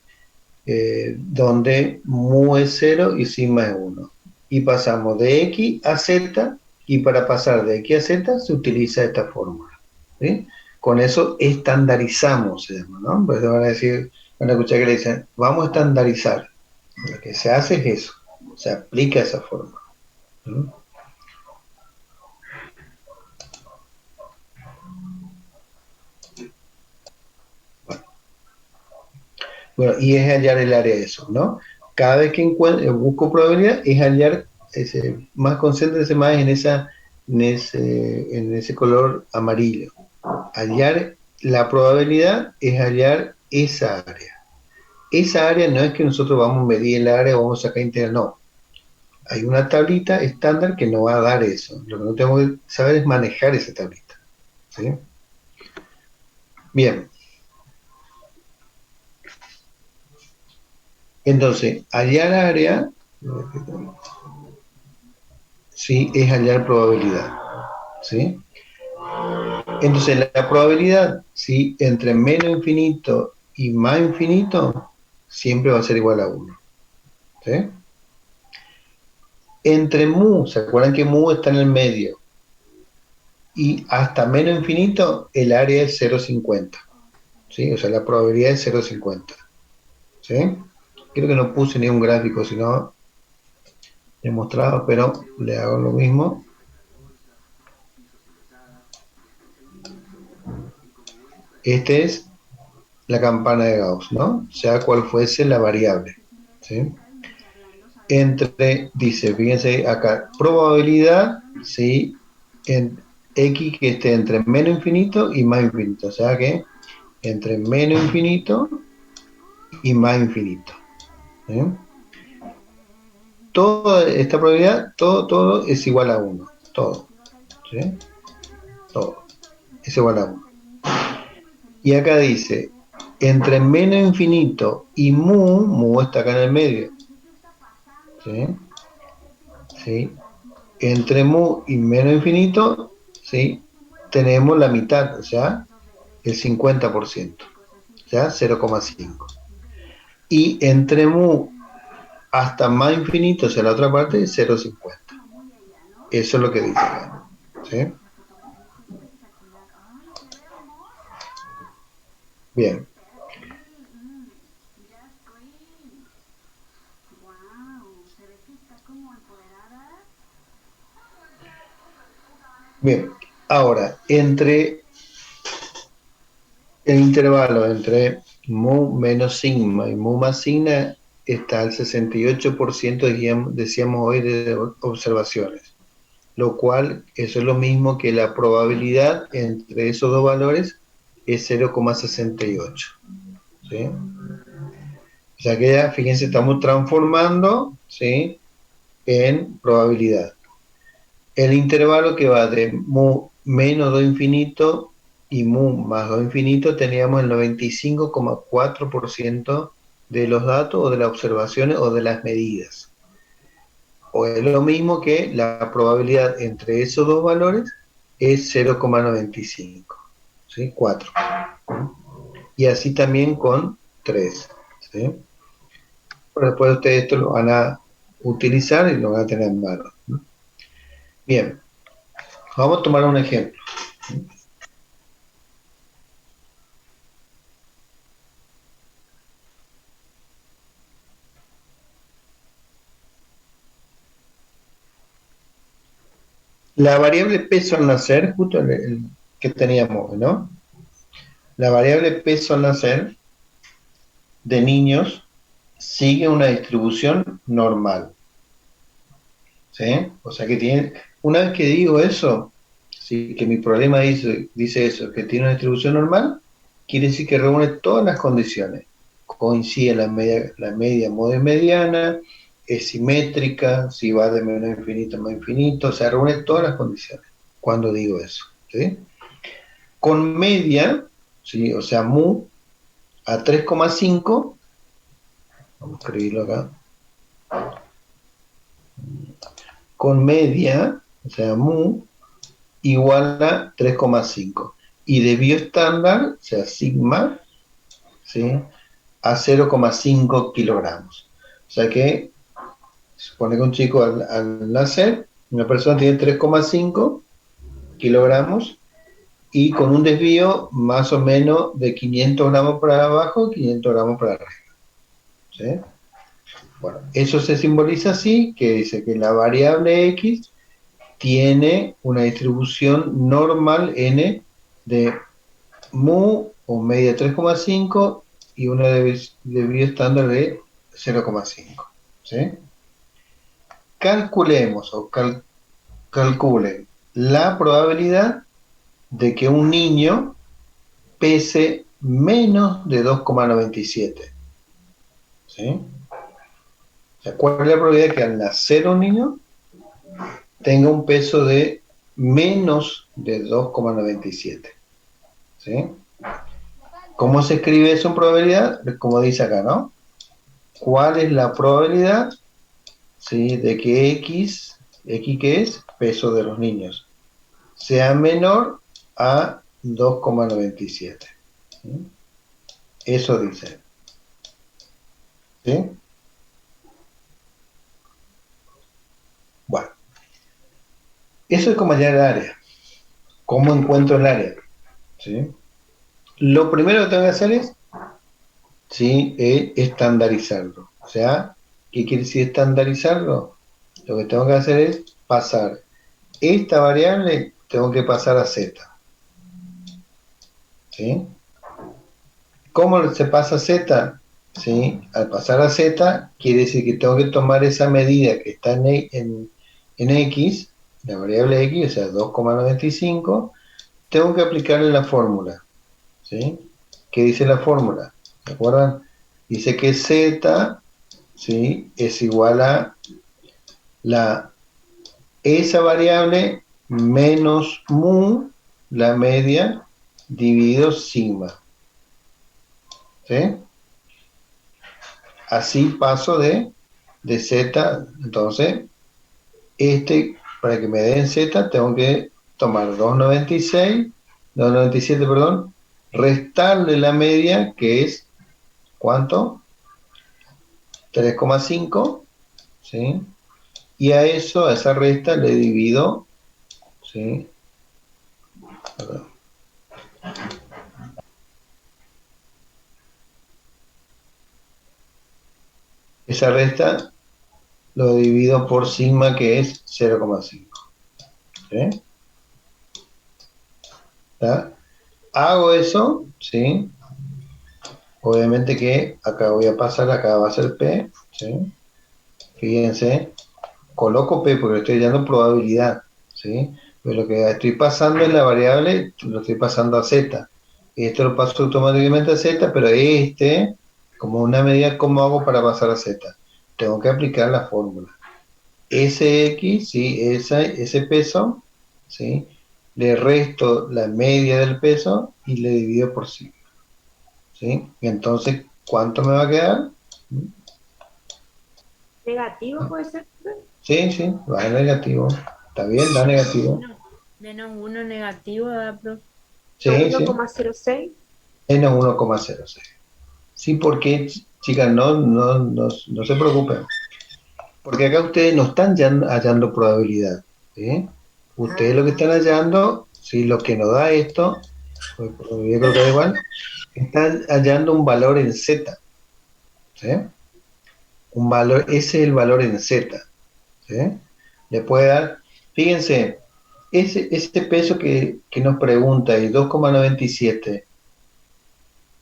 donde mu es 0 y sigma es 1. Y pasamos de X a Z, y para pasar de X a Z se utiliza esta fórmula, ¿sí? Con eso estandarizamos, se llama, ¿no? Pues van a decir, van a escuchar que le dicen, vamos a estandarizar. Lo que se hace es eso, se aplica esa fórmula, ¿sí? Bueno, y es hallar el área de eso, ¿no? Cada vez que busco probabilidad, es hallar, más concéntrense más en ese color amarillo. Hallar la probabilidad es hallar esa área. Esa área no es que nosotros vamos a medir el área o vamos a sacar integral, no. Hay una tablita estándar que nos va a dar eso. Lo que no tenemos que saber es manejar esa tablita, ¿sí? Bien. Entonces, hallar área, sí, es hallar probabilidad, ¿sí? Entonces, la probabilidad, ¿sí? Entre menos infinito y más infinito, siempre va a ser igual a 1, ¿sí? Entre mu, ¿se acuerdan que mu está en el medio? Y hasta menos infinito, el área es 0,50, ¿sí? O sea, la probabilidad es 0,50, ¿sí? Creo que no puse ni un gráfico, sino he mostrado, pero le hago lo mismo. Este es la campana de Gauss, ¿no? Sea cual fuese la variable, ¿sí? Dice, fíjense acá, probabilidad, ¿sí? En X que esté entre menos infinito y más infinito, o sea que entre menos infinito y más infinito, ¿sí? Toda esta probabilidad, todo es igual a 1, todo, ¿sí? Todo es igual a 1. Y acá dice, entre menos infinito y mu está acá en el medio, ¿sí? ¿Sí? Entre mu y menos infinito, ¿sí? Tenemos la mitad, o sea, el 50%, o sea, 0,5. Y entre mu hasta más infinito, o sea, la otra parte, 0,50. Eso es lo que dice acá, ¿sí? Bien. Bien. Ahora, entre el intervalo entre mu menos sigma y mu más sigma está al 68%, decíamos hoy, de observaciones, lo cual eso es lo mismo que la probabilidad entre esos dos valores es 0,68, ¿sí? O sea que ya, fíjense, estamos transformando, ¿sí?, en probabilidad. El intervalo que va de mu menos 2 infinito y mu más 2 infinito, teníamos el 95,4% de los datos o de las observaciones o de las medidas. O es lo mismo que la probabilidad entre esos dos valores es 0,95, ¿sí? 4. Y así también con 3, ¿sí? Pero después ustedes esto lo van a utilizar y lo van a tener en mano, ¿no? Bien, vamos a tomar un ejemplo. La variable peso al nacer, justo el que teníamos, ¿no? La variable peso al nacer de niños sigue una distribución normal, ¿sí? O sea que tiene, una vez que digo eso, ¿sí?, que mi problema dice eso, que tiene una distribución normal, quiere decir que reúne todas las condiciones. Coincide la media modo y mediana, es simétrica, si va de menos infinito a más infinito, o sea, reúne todas las condiciones cuando digo eso, ¿sí? Con media, ¿sí?, o sea, mu a 3,5, vamos a escribirlo acá, con media, o sea, mu, igual a 3,5. Y de bioestándar, o sea, sigma, ¿sí?, a 0,5 kilogramos. O sea que, se supone que un chico al nacer, una persona tiene 3,5 kilogramos y con un desvío más o menos de 500 gramos para abajo, 500 gramos para arriba, ¿sí? Bueno, eso se simboliza así, que dice que la variable X tiene una distribución normal n de mu o media 3,5 y una de bioestándar de 0,5, ¿sí? Calculemos o calculen la probabilidad de que un niño pese menos de 2,97, ¿sí? O sea, ¿cuál es la probabilidad de que al nacer un niño tenga un peso de menos de 2,97, ¿sí? ¿Cómo se escribe eso en probabilidad? Como dice acá, ¿no? ¿cuál es la probabilidad, ¿sí?, de que X que es peso de los niños, sea menor a 2,97? ¿Sí? Eso dice. ¿Sí? Bueno, eso es como hallar el área. ¿Cómo encuentro el área? ¿Sí? Lo primero que tengo que hacer es, ¿sí?, estandarizarlo. O sea, ¿qué quiere decir estandarizarlo? Lo que tengo que hacer es pasar esta variable, tengo que pasar a Z. ¿Sí? ¿Cómo se pasa a Z? ¿Sí? Al pasar a Z, quiere decir que tengo que tomar esa medida que está en X, la variable X, o sea, 2,95, tengo que aplicarle la fórmula. ¿Sí? ¿Qué dice la fórmula? ¿Se acuerdan? Dice que Z, ¿sí?, es igual a esa variable menos mu, la media, dividido sigma. ¿Sí? Así paso de Z. Entonces, para que me den Z, tengo que tomar 297, perdón, restarle la media, que es, ¿cuánto? 3,5, ¿sí? Y a eso, a esa resta, le divido, ¿sí? Perdón. Esa resta lo divido por sigma, que es 0,5. ¿Sí? ¿Está? Hago eso, ¿sí? Obviamente que acá voy a pasar, acá va a ser P, ¿sí? Fíjense, coloco P porque estoy dando probabilidad, ¿sí? Pero lo que estoy pasando en la variable, lo estoy pasando a Z. Esto lo paso automáticamente a Z, pero como una medida, ¿cómo hago para pasar a Z? Tengo que aplicar la fórmula. SX, ¿sí?, ese peso, ¿sí?, le resto la media del peso y le divido por sigma. ¿Sí? Y entonces, ¿cuánto me va a quedar? Negativo puede ser. Sí, sí, va a negativo. ¿Está bien? Da negativo. Menos 1 negativo, ¿verdad, profe? Sí, sí. 1,06. Menos 1,06. Sí, porque, chicas, no se preocupen. Porque acá ustedes no están ya hallando probabilidad. ¿Sí? Ustedes lo que están hallando, sí, lo que nos da esto, pues, yo creo que da igual, están hallando un valor en Z. ¿Sí? Un valor, ese es el valor en Z. ¿Sí? Le puede dar, fíjense, ese peso que nos pregunta, el 2,97,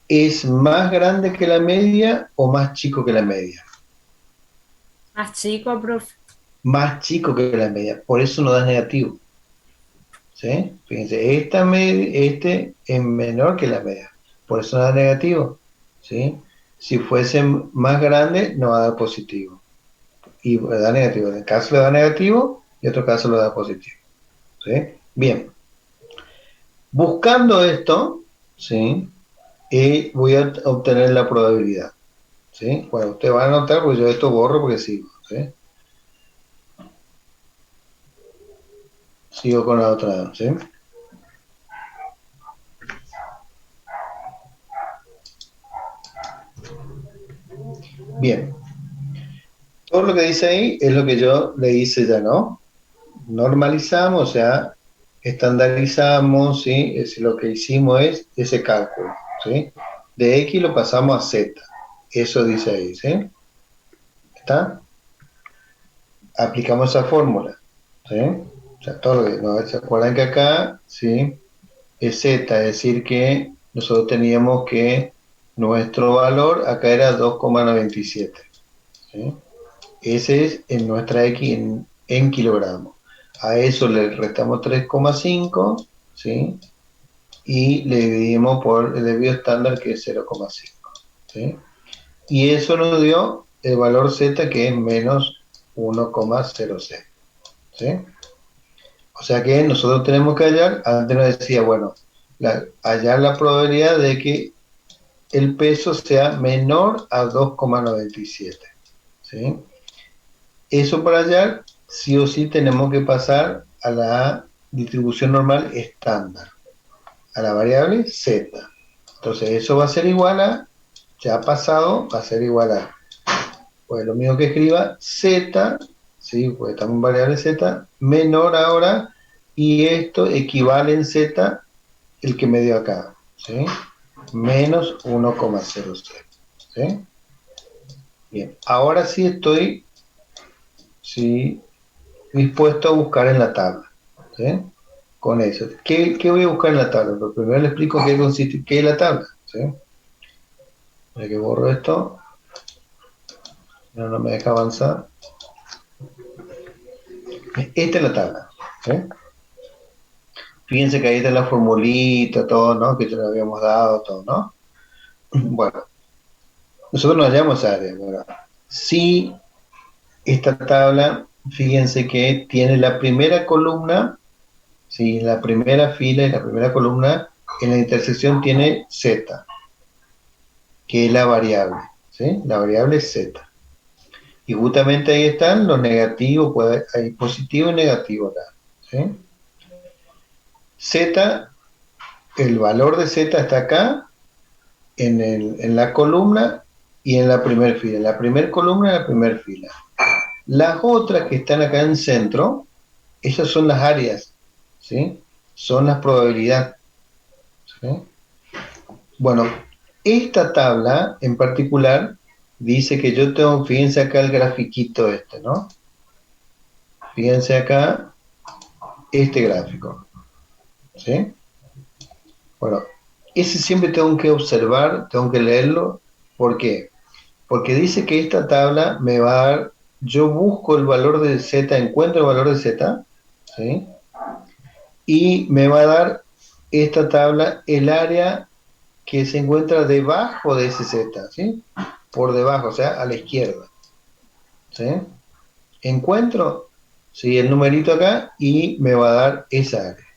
¿es más grande que la media o más chico que la media? Más chico, profe. Más chico que la media, por eso no da negativo. ¿Sí? Fíjense, este es menor que la media, por eso no da negativo. ¿Sí? Si fuese más grande, no va a dar positivo. Y da negativo. En el caso le da negativo, y en otro caso lo da positivo. ¿Sí? Bien. Buscando esto, ¿sí?, voy a obtener la probabilidad. ¿Sí? Bueno, usted va a anotar, pues yo esto borro porque sigo. ¿Sí? Sigo con la otra. ¿Sí? Bien. Todo lo que dice ahí es lo que yo le hice ya, ¿no? Normalizamos, o sea, estandarizamos, ¿sí? Lo que hicimos es ese cálculo. ¿Sí? De X lo pasamos a Z. Eso dice ahí. ¿Sí? ¿Está? Aplicamos esa fórmula. ¿Sí? O sea, todo lo que, ¿no? ¿Se acuerdan que acá, sí, es Z? Es decir, que nosotros teníamos que nuestro valor acá era 2,97. ¿Sí? Ese es en nuestra X en kilogramos. A eso le restamos 3,5, ¿sí? Y le dividimos por el desvío estándar, que es 0,5. ¿Sí? Y eso nos dio el valor Z, que es menos 1,06. ¿Sí? O sea que nosotros tenemos que hallar, antes nos decía, bueno, hallar la probabilidad de que el peso sea menor a 2,97. ¿Sí? Eso para hallar, sí o sí tenemos que pasar a la distribución normal estándar, a la variable z. Entonces eso va a ser igual a, ya pasado, va a ser igual a, pues lo mismo que escriba z, ¿sí? Pues estamos en variable z, menor ahora, y esto equivale en z el que me dio acá, ¿sí? Menos 1,06. ¿Sí? Bien, ahora sí estoy, ¿sí?, dispuesto a buscar en la tabla. ¿Sí? Con eso. ¿Qué voy a buscar en la tabla? Pero primero le explico qué consiste, qué es la tabla. ¿Sí? Para que borro esto. No me deja avanzar. Esta es la tabla. ¿Sí? Fíjense que ahí está la formulita, todo, ¿no? Que ya le habíamos dado, todo, ¿no? Bueno, nosotros nos hallamos esa área. Bueno, si esta tabla, fíjense que tiene la primera columna, ¿sí? La primera fila y la primera columna, en la intersección tiene z, que es la variable, ¿sí? La variable es z. Y justamente ahí están los negativos, hay positivo y negativo acá, ¿sí? Z, el valor de z está acá, en la columna y en la primera fila. En la primera columna y en la primera fila. Las otras que están acá en el centro, esas son las áreas, ¿sí? Son las probabilidades, ¿sí? Bueno, esta tabla en particular dice que yo tengo, fíjense acá el grafiquito este, ¿no? Fíjense acá este gráfico, ¿sí? Bueno, ese siempre tengo que observar, tengo que leerlo. ¿Por qué? Porque dice que esta tabla me va a dar, yo busco el valor de z, encuentro el valor de z, ¿sí? Y me va a dar esta tabla el área que se encuentra debajo de ese z, ¿sí? Por debajo, o sea, a la izquierda, ¿sí? Encuentro, ¿sí?, el numerito acá y me va a dar esa área,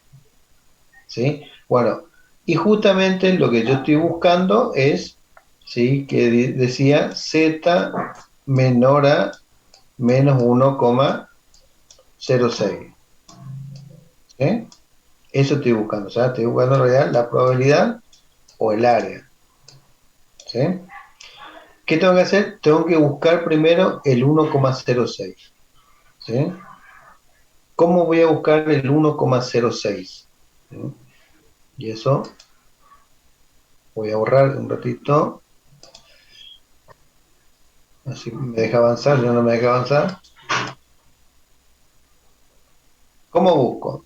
¿sí? Bueno, y justamente lo que yo estoy buscando es, ¿sí?, que decía z menor a menos 1,06. ¿Sí? Eso estoy buscando, o sea, estoy buscando en realidad la probabilidad o el área. ¿Sí? ¿Qué tengo que hacer? Tengo que buscar primero el 1,06. ¿Sí? ¿Cómo voy a buscar el 1,06? ¿Sí? Y eso voy a borrar un ratito. Así me deja avanzar, yo no me deja avanzar. ¿Cómo busco?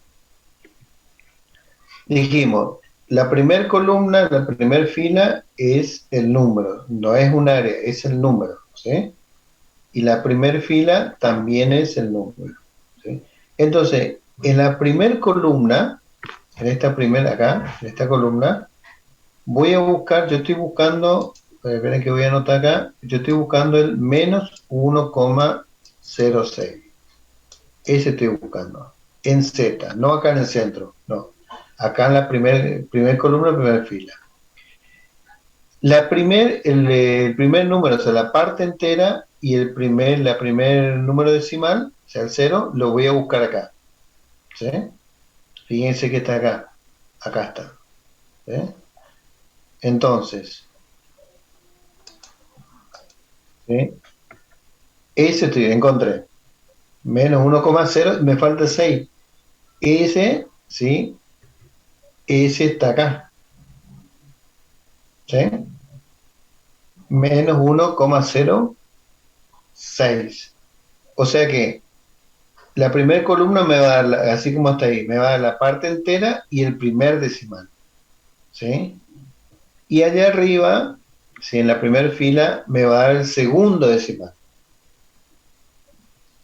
Dijimos, la primera columna, la primera fila es el número, no es un área, es el número, ¿sí? Y la primera fila también es el número, ¿sí? Entonces, en la primera columna, en esta primera acá, en esta columna, voy a buscar, yo estoy buscando, esperen que voy a anotar acá, yo estoy buscando el menos 1,06. Ese estoy buscando. En Z, no acá en el centro, no. Acá en la primer columna, primera fila. El primer número, o sea, la parte entera y la primer número decimal, o sea, el 0, lo voy a buscar acá. ¿Sí? Fíjense que está acá. Acá está. ¿Sí? Entonces, ¿sí?, ese encontré. Menos 1,0, me falta 6. Ese, ¿sí?, ese está acá. ¿Sí? Menos 1,06. O sea que la primera columna me va a dar, así como está ahí, me va a dar la parte entera y el primer decimal. ¿Sí? Y allá arriba, ¿sí?, en la primera fila, me va a dar el segundo decimal.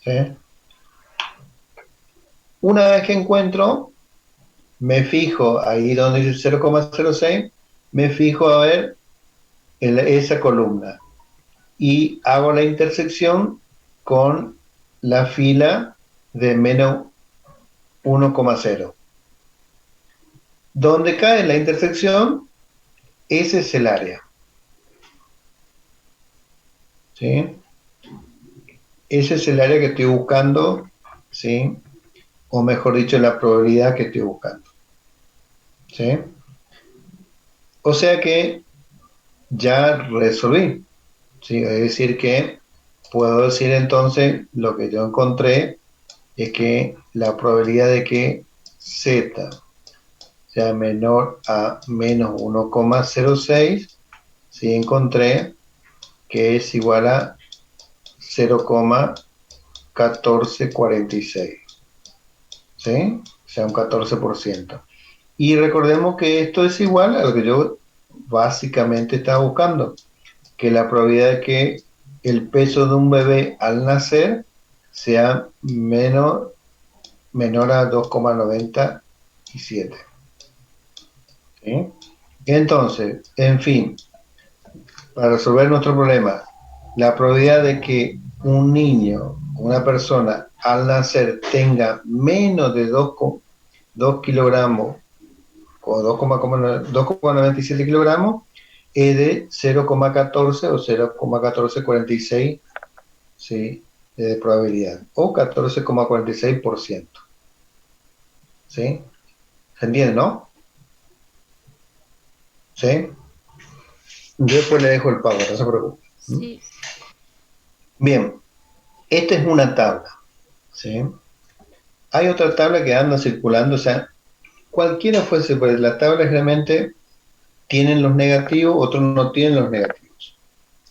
¿Sí? Una vez que encuentro, me fijo ahí donde dice 0,06, me fijo a ver esa columna y hago la intersección con la fila de menos 1,0. Donde cae la intersección, ese es el área. ¿sí? Ese es el área que estoy buscando, ¿sí? O mejor dicho, la probabilidad que estoy buscando, ¿sí? O sea que ya resolví, ¿sí? Es decir que puedo decir entonces lo que yo encontré es que la probabilidad de que z sea menor a menos 1,06, ¿sí? Encontré que es igual a 0,1446, ¿sí? O sea, un 14%. Y recordemos que esto es igual a lo que yo básicamente estaba buscando, que la probabilidad de que el peso de un bebé al nacer sea menor a 2,97. ¿Sí? Entonces, en fin, para resolver nuestro problema, la probabilidad de que un niño, una persona, al nacer tenga menos de 2 kilogramos o 2,97 kilogramos es de 0,14 o 0,1446, ¿sí? De probabilidad, o 14,46%. ¿Sí? ¿Se entiende, no? ¿Sí? Yo después le dejo el pago, no se preocupe. Sí. Bien, esta es una tabla, ¿sí? Hay otra tabla que anda circulando, o sea, cualquiera fuese, pues las tablas realmente tienen los negativos, otros no tienen los negativos,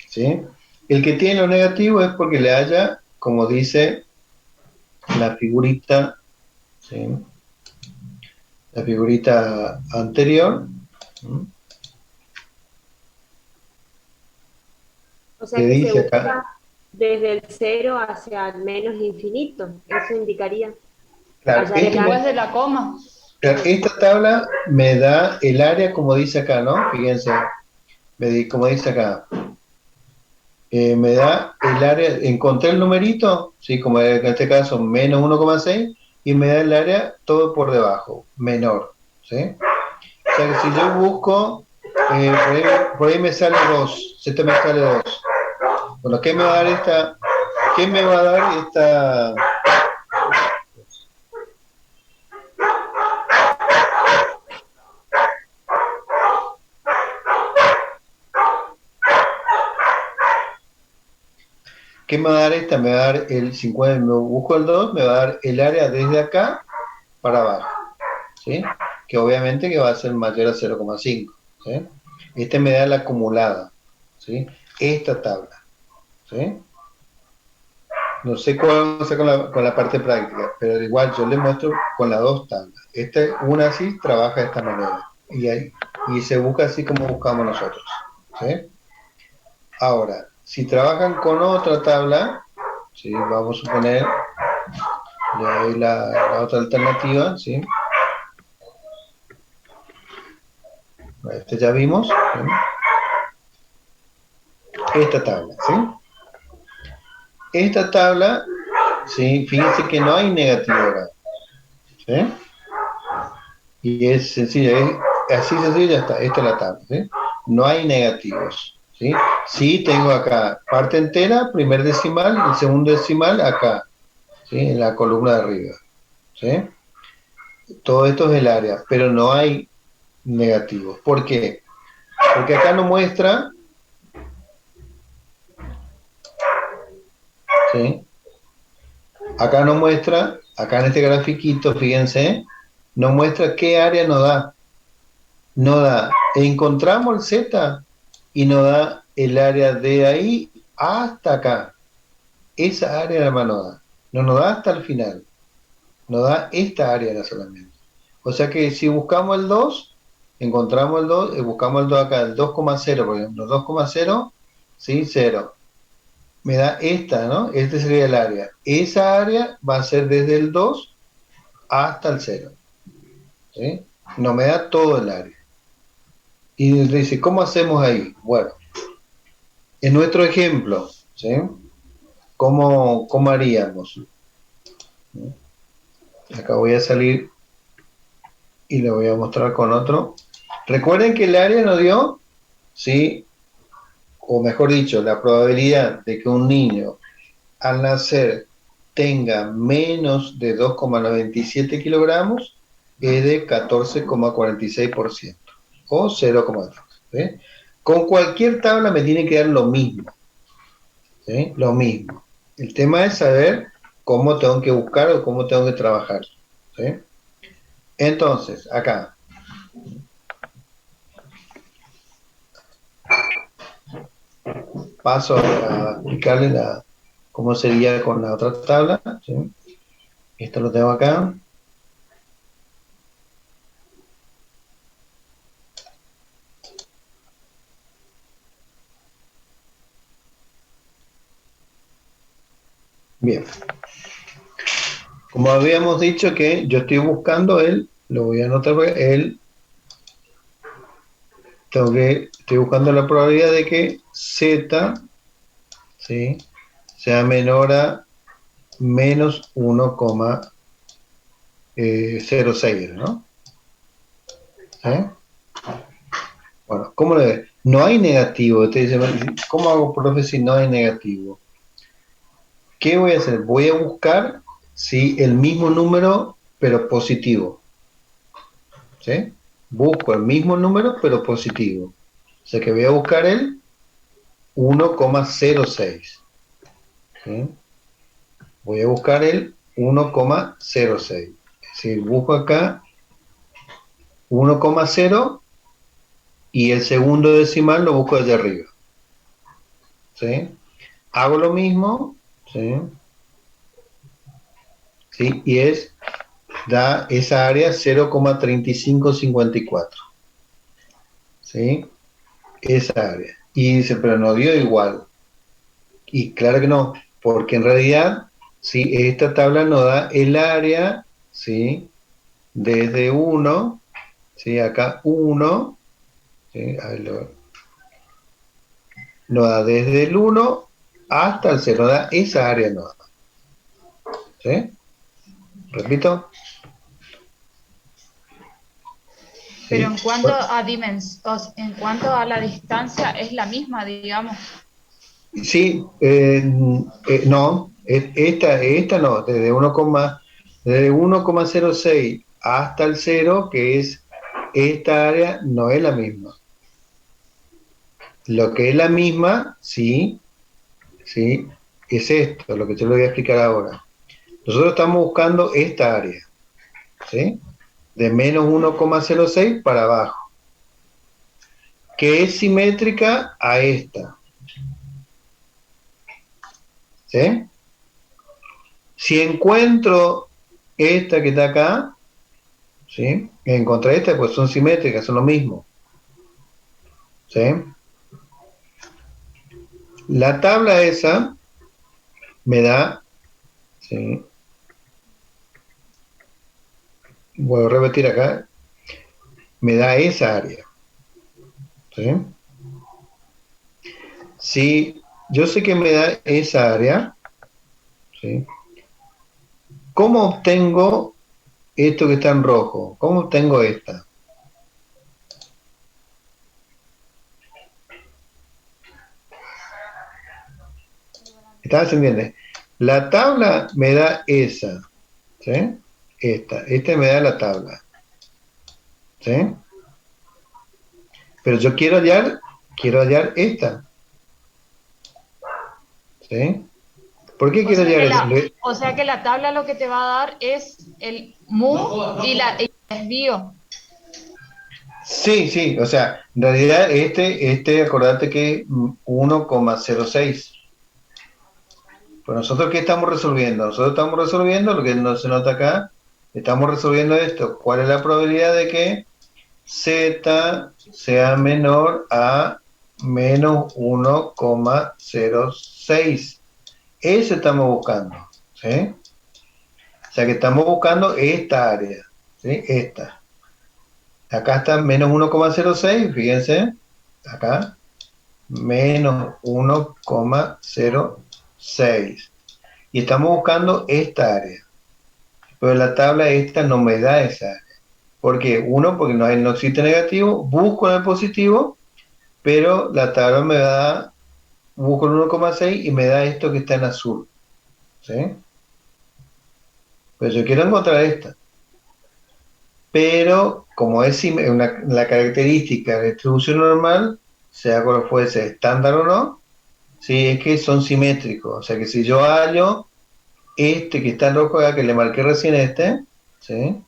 ¿sí? El que tiene los negativos es porque le haya, como dice la figurita, ¿sí? La figurita anterior, ¿sí? O Que sea que se dice acá, busca desde el cero hacia el menos infinito. Eso indicaría claro, hallar el Después área. de la coma. esta tabla me da el área como dice acá, ¿no? Fíjense, como dice acá, me da el área, encontré el numerito, ¿sí? Como en este caso menos 1,6, y me da el área todo por debajo, menor, ¿sí? O sea que si yo busco, por ahí me sale 2, este me sale 2. Bueno, ¿qué me va a dar esta? ¿Qué me va a dar esta? ¿Qué me va a dar esta? Me va a dar el 50, me busco el 2, me va a dar el área desde acá para abajo, ¿sí? Que obviamente que va a ser mayor a 0,5, ¿sí? Este me da la acumulada, ¿sí? Esta tabla, ¿sí? No sé cuál vamos a hacer con la parte práctica, pero igual yo les muestro con las dos tablas. Una así trabaja de esta manera y se busca así como buscamos nosotros, ¿sí? Ahora, si trabajan con otra tabla, ¿sí? Vamos a suponer, le doy la otra alternativa, ¿sí? Este ya vimos, ¿sí? Esta tabla, ¿sí? Esta tabla, ¿sí? Fíjense que no hay negativo acá, ¿sí? Y es sencilla, es así sencilla, ya está, esta es la tabla, ¿sí? No hay negativos, ¿sí? Sí tengo acá parte entera, primer decimal, y el segundo decimal acá, ¿sí? En la columna de arriba, ¿sí? Todo esto es el área, pero no hay negativos. ¿Por qué? Porque acá no muestra, ¿sí? Acá no muestra, acá en este grafiquito, fíjense, no muestra qué área nos da. No da, encontramos el Z y nos da el área de ahí hasta acá. Esa área nada más nos da. No nos da hasta el final. Nos da esta área solamente. O sea que si buscamos el 2, encontramos el 2, buscamos el 2 acá, el 2,0, por ejemplo, 2,0, ¿sí? 0. Me da esta, ¿no? Este sería el área. Esa área va a ser desde el 2 hasta el 0, ¿sí? No me da todo el área. Y dice, ¿cómo hacemos ahí? Bueno, en nuestro ejemplo, ¿sí? ¿Cómo haríamos? Acá voy a salir y lo voy a mostrar con otro. Recuerden que el área nos dio, ¿sí? o mejor dicho, la probabilidad de que un niño al nacer tenga menos de 2,97 kilogramos es de 14,46% o 0,3. ¿Sí? Con cualquier tabla me tiene que dar lo mismo. ¿Sí? Lo mismo. El tema es saber cómo tengo que buscar o cómo tengo que trabajar. ¿Sí? Entonces, acá. Paso a explicarle cómo sería con la otra tabla. ¿Sí? Esto lo tengo acá. Bien. Como habíamos dicho que yo estoy buscando lo voy a anotar, estoy buscando la probabilidad de que Z, ¿sí?, sea menor a menos 1,06, ¿no? ¿Sí? Bueno, ¿cómo lo ves? No hay negativo. Usted dice, ¿cómo hago, profe, si no hay negativo? ¿Qué voy a hacer? Voy a buscar, ¿sí?, el mismo número, pero positivo. ¿Sí? Busco el mismo número, pero positivo. O sea que voy a buscar el 1,06. ¿Sí? Voy a buscar el 1,06. Es decir, busco acá 1,0 y el segundo decimal lo busco desde arriba. ¿Sí? Hago lo mismo. ¿Sí? ¿Sí? Y da esa área 0,3554. ¿Sí? Esa área. Y dice, pero no dio igual. Y claro que no, porque en realidad, ¿sí?, esta tabla nos da el área, ¿sí?, desde 1, ¿sí?, acá 1, ¿sí?, nos da desde el 1 hasta el 0, nos da esa área, nos da. ¿Sí? Repito. Pero ¿Sí? en cuanto a la distancia, es la misma, digamos. Sí, no, esta no, desde 1,06 hasta el 0, que es esta área, no es la misma. Lo que es la misma, sí, sí, es esto, lo que te lo voy a explicar ahora. Nosotros estamos buscando esta área, ¿sí? De menos 1,06 para abajo, que es simétrica a esta, ¿sí? Si encuentro esta que está acá, ¿sí?, encontré esta, pues son simétricas, son lo mismo, ¿sí? La tabla esa me da, ¿sí?, voy a repetir acá, me da esa área, ¿sí? Si yo sé que me da esa área, ¿sí?, ¿cómo obtengo esto que está en rojo? ¿Cómo obtengo esta? ¿Estás entendiendo? La tabla me da esa, ¿sí? Esta me da la tabla, ¿sí? Pero yo quiero hallar esta, ¿sí? ¿Por qué O quiero sea hallar que esta? o sea que la tabla lo que te va a dar es el mu y el desvío. Sí, sí, o sea, en realidad acordate que 1,06. Pues nosotros, ¿qué estamos resolviendo? Nosotros estamos resolviendo lo que no se nota acá, estamos resolviendo esto. ¿Cuál es la probabilidad de que Z sea menor a menos 1,06? Eso estamos buscando, ¿sí? O sea que estamos buscando esta área, ¿sí? Esta. Acá está menos 1,06, fíjense, acá, menos 1,06. Y estamos buscando esta área. Pero la tabla esta no me da esa área. ¿Por qué? Uno, porque no existe negativo, busco en el positivo, pero la tabla me da busco el 1,6 y me da esto que está en azul. ¿Sí? Pero yo quiero encontrar esta. Pero como es la característica de distribución normal, sea cual fuese estándar o no, sí, es que son simétricos. O sea que si yo hallo este que está en rojo acá, que le marqué recién ¿sí?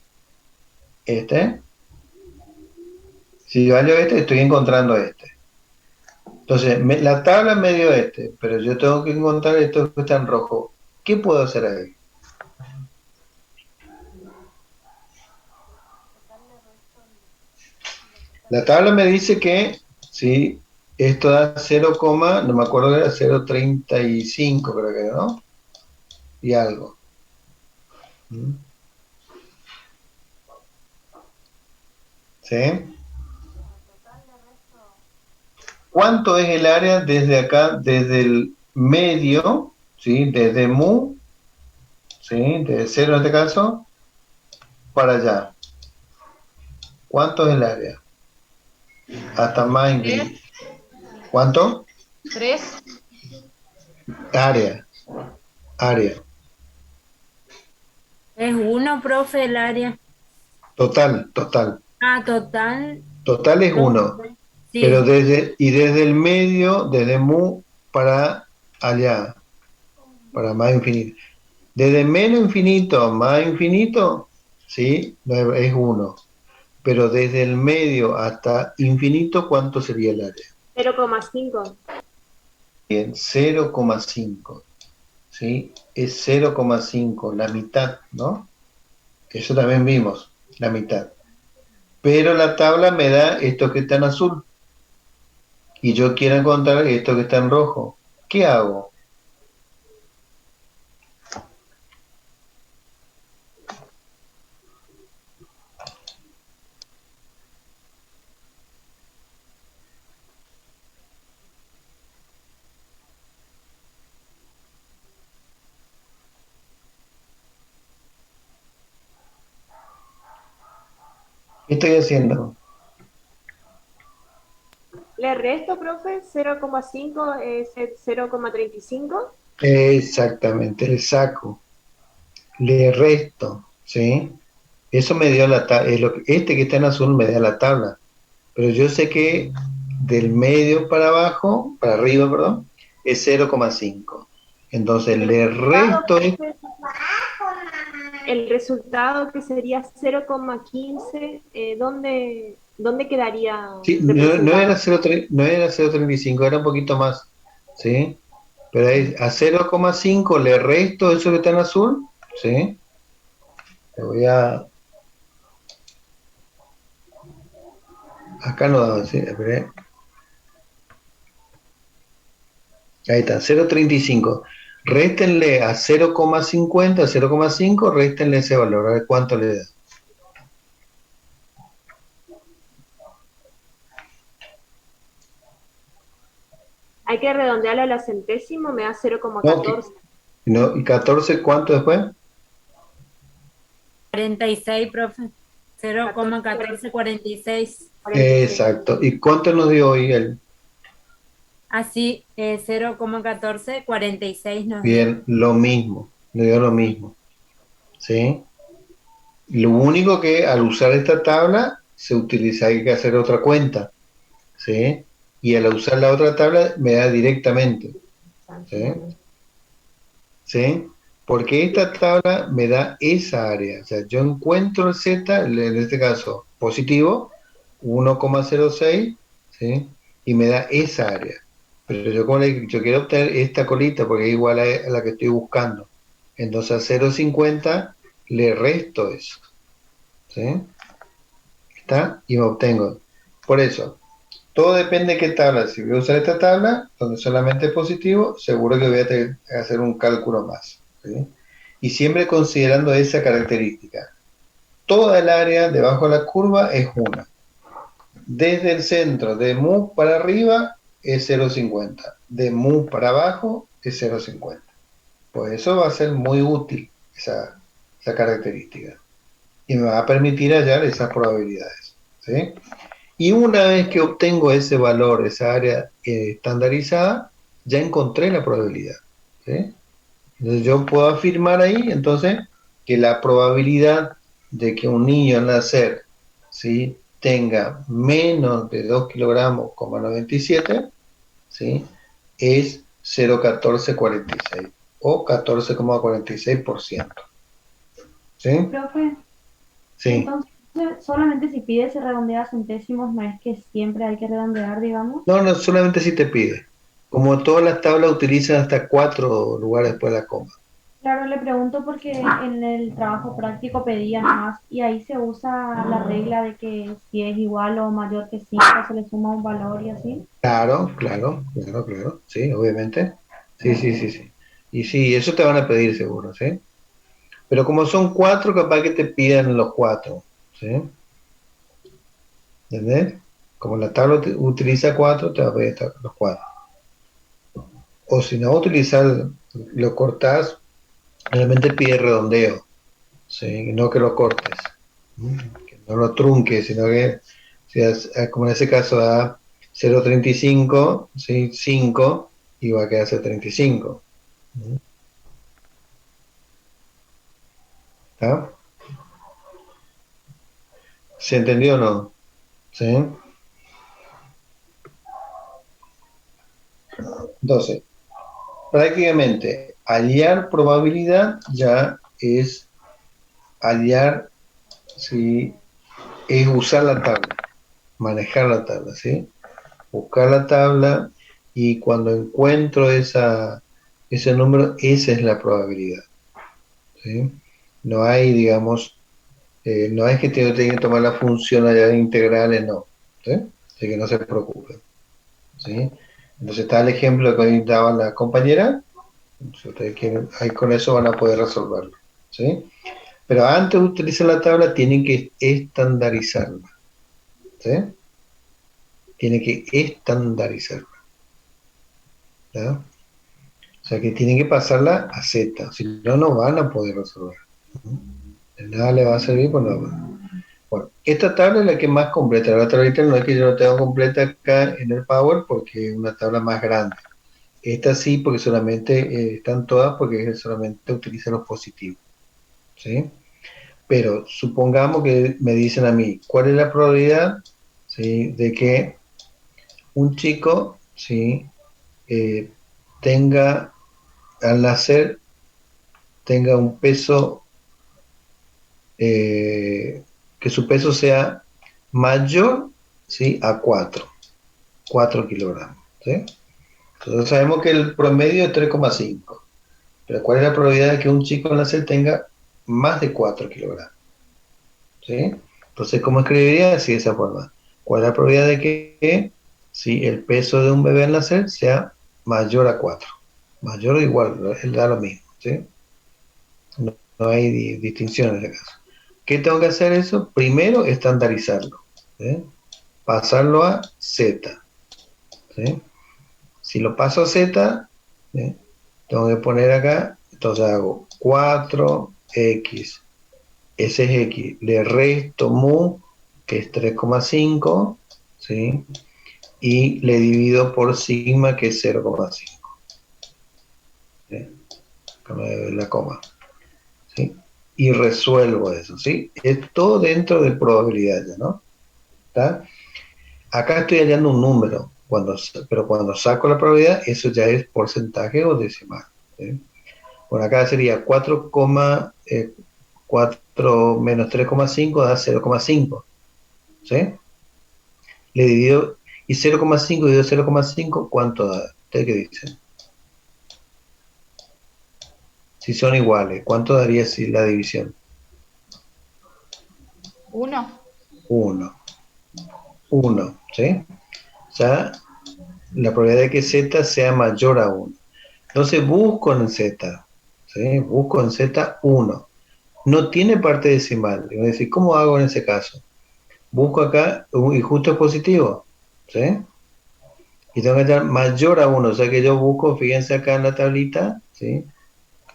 Si yo hallo estoy encontrando este. Entonces, la tabla me dio pero yo tengo que encontrar esto que está en rojo. ¿Qué puedo hacer ahí? La tabla me dice que, sí, esto da 0, no me acuerdo, era 0,35 creo que era, ¿no? Y algo. ¿Sí? ¿Cuánto es el área desde acá, desde el medio, ¿sí? Desde mu, ¿sí? Desde 0 en este caso, para allá. ¿Cuánto es el área? Hasta más infinito. ¿Cuánto? 3. Área. Es 1, profe, el área. Total. Ah, total. Total es 1. Sí. Pero desde el medio, desde mu para allá, para más infinito. Desde menos infinito a más infinito, ¿sí? Es 1. Pero desde el medio hasta infinito, ¿cuánto sería el área? 0,5. Bien, 0,5. ¿Sí? Es 0,5, la mitad, ¿no? Eso también vimos, la mitad. Pero la tabla me da esto que está en azul. Y yo quiero encontrar esto que está en rojo. ¿Qué hago? ¿Qué estoy haciendo? ¿Le resto, profe? 0,5 es 0,35. Exactamente, le saco, le resto, ¿sí? Eso me dio la tabla, este que está en azul me da la tabla, pero yo sé que del medio para abajo, para arriba, perdón, es 0,5. Entonces le resto El resultado que sería 0,15, ¿dónde quedaría sí, representado? no era 0,35, era un poquito más, ¿sí? Pero ahí a 0,5 le resto eso que está en azul, ¿sí? Le voy a... Acá no da, ¿sí? Esperé. Ahí está, 0,35. Réstenle a 0,50, 0,5, réstenle ese valor, a ver cuánto le da. Hay que redondearlo a la centésimo, me da 0,14. No, ¿y 14 cuánto después? 46, profe. 0,1446. Exacto. ¿Y cuánto nos dio hoy él? Así, 0,1446 nos dio. Bien, lo mismo, le dio lo mismo. ¿Sí? Lo único que al usar esta tabla se utiliza, hay que hacer otra cuenta. ¿Sí? Y al usar la otra tabla me da directamente. ¿Sí? ¿Sí? Porque esta tabla me da esa área. O sea, yo encuentro el Z, en este caso positivo, 1,06, ¿sí? Y me da esa área. Pero yo quiero obtener esta colita porque es igual a la que estoy buscando. Entonces a 0,50 le resto eso. ¿Sí? ¿Está? Y me obtengo. Por eso, todo depende de qué tabla. Si voy a usar esta tabla, donde solamente es positivo, seguro que voy a tener que hacer un cálculo más. ¿Sí? Y siempre considerando esa característica. Toda el área debajo de la curva es 1. Desde el centro de mu para arriba es 0,50. De mu para abajo es 0,50. Pues eso va a ser muy útil, esa característica. Y me va a permitir hallar esas probabilidades. ¿Sí? Y una vez que obtengo ese valor, esa área estandarizada, ya encontré la probabilidad. ¿Sí? Entonces yo puedo afirmar ahí, entonces, que la probabilidad de que un niño al nacer, ¿sí?, tenga menos de 2 kilogramos, 97, ¿sí?, es 0,1446 o 14,46%. ¿Sí? Profe, Sí. entonces solamente si pide se redondea a centésimos, no es que siempre hay que redondear, digamos. No, no, solamente si te pide. Como todas las tablas utilizan hasta 4 lugares después de la coma. Claro, le pregunto porque en el trabajo práctico pedía más y ahí se usa la regla de que si es igual o mayor que 5 se le suma un valor y así. Claro, claro, claro, claro. Sí, obviamente. Sí, sí, sí, sí. Y sí, eso te van a pedir seguro, ¿sí? Pero como son 4, capaz que te pidan los 4, ¿sí? ¿Entendés? Como la tabla utiliza 4, te va a pedir los 4. O si no, utilizar, lo cortás, realmente pide redondeo, ¿sí? No que lo cortes, ¿sí? Que no lo trunques, sino que, si como en ese caso, da 0,35, ¿sí?, 5, y va a quedar 0,35. ¿Está? ¿Se entendió o no? ¿Sí? Entonces, prácticamente, hallar probabilidad ya es hallar, ¿sí?, es usar la tabla, manejar la tabla, ¿sí? Buscar la tabla y cuando encuentro ese número, esa es la probabilidad, ¿sí? No hay, digamos, no es que tengo que tomar la función allá de integrales, no, ¿sí? Así que no se preocupen, ¿sí? Entonces está el ejemplo que hoy daba la compañera. Si ustedes quieren, ahí con eso van a poder resolverlo, ¿sí? Pero antes de utilizar la tabla, tienen que estandarizarla, ¿sí? Tienen que estandarizarla, ¿ya? O sea que tienen que pasarla a Z, si no, no van a poder resolver. De nada le va a servir, pues no. Bueno, esta tabla es la que más completa. La otra ahorita no es que yo la tengo completa acá en el Power porque es una tabla más grande. Esta sí, porque solamente están todas porque solamente utiliza los positivos, ¿sí? Pero supongamos que me dicen a mí, ¿cuál es la probabilidad, ¿sí?, de que un chico, ¿sí?, eh, tenga, al nacer, tenga un peso, que su peso sea mayor, ¿sí?, a 4 kilogramos, ¿sí? Entonces sabemos que el promedio es 3,5, pero ¿cuál es la probabilidad de que un chico al nacer tenga más de 4 kilogramos? ¿Sí? Entonces, ¿cómo escribiría? Así de esa forma. ¿Cuál es la probabilidad de que si el peso de un bebé al nacer sea mayor a 4? Mayor o igual, él da lo mismo, ¿sí? No, no hay distinción en ese caso. ¿Qué tengo que hacer eso? Primero, estandarizarlo, ¿sí? Pasarlo a Z, ¿sí? Si lo paso a Z, ¿sí?, tengo que poner acá, entonces hago 4x, ese es X, le resto mu, que es 3,5, ¿sí?, y le divido por sigma, que es 0,5, ¿sí?, la coma, ¿sí?, y resuelvo eso, ¿sí? Es todo dentro de probabilidad, ¿no? ¿Está? Acá estoy hallando un número, pero cuando saco la probabilidad, eso ya es porcentaje o decimal, ¿sí? Por acá sería 4 menos 3,5 da 0,5, ¿sí? Le divido, y 0,5 dividido 0,5, ¿cuánto da? ¿Ustedes qué dicen? Si son iguales, ¿cuánto daría si la división? 1. 1. 1, ¿sí? O sea, la probabilidad de que Z sea mayor a 1. Entonces busco en Z, ¿sí? Busco en Z 1. No tiene parte decimal. Y voy a decir, ¿cómo hago en ese caso? Busco acá y justo es positivo, ¿sí? Y tengo que estar mayor a 1. O sea que yo busco, fíjense acá en la tablita, ¿sí?,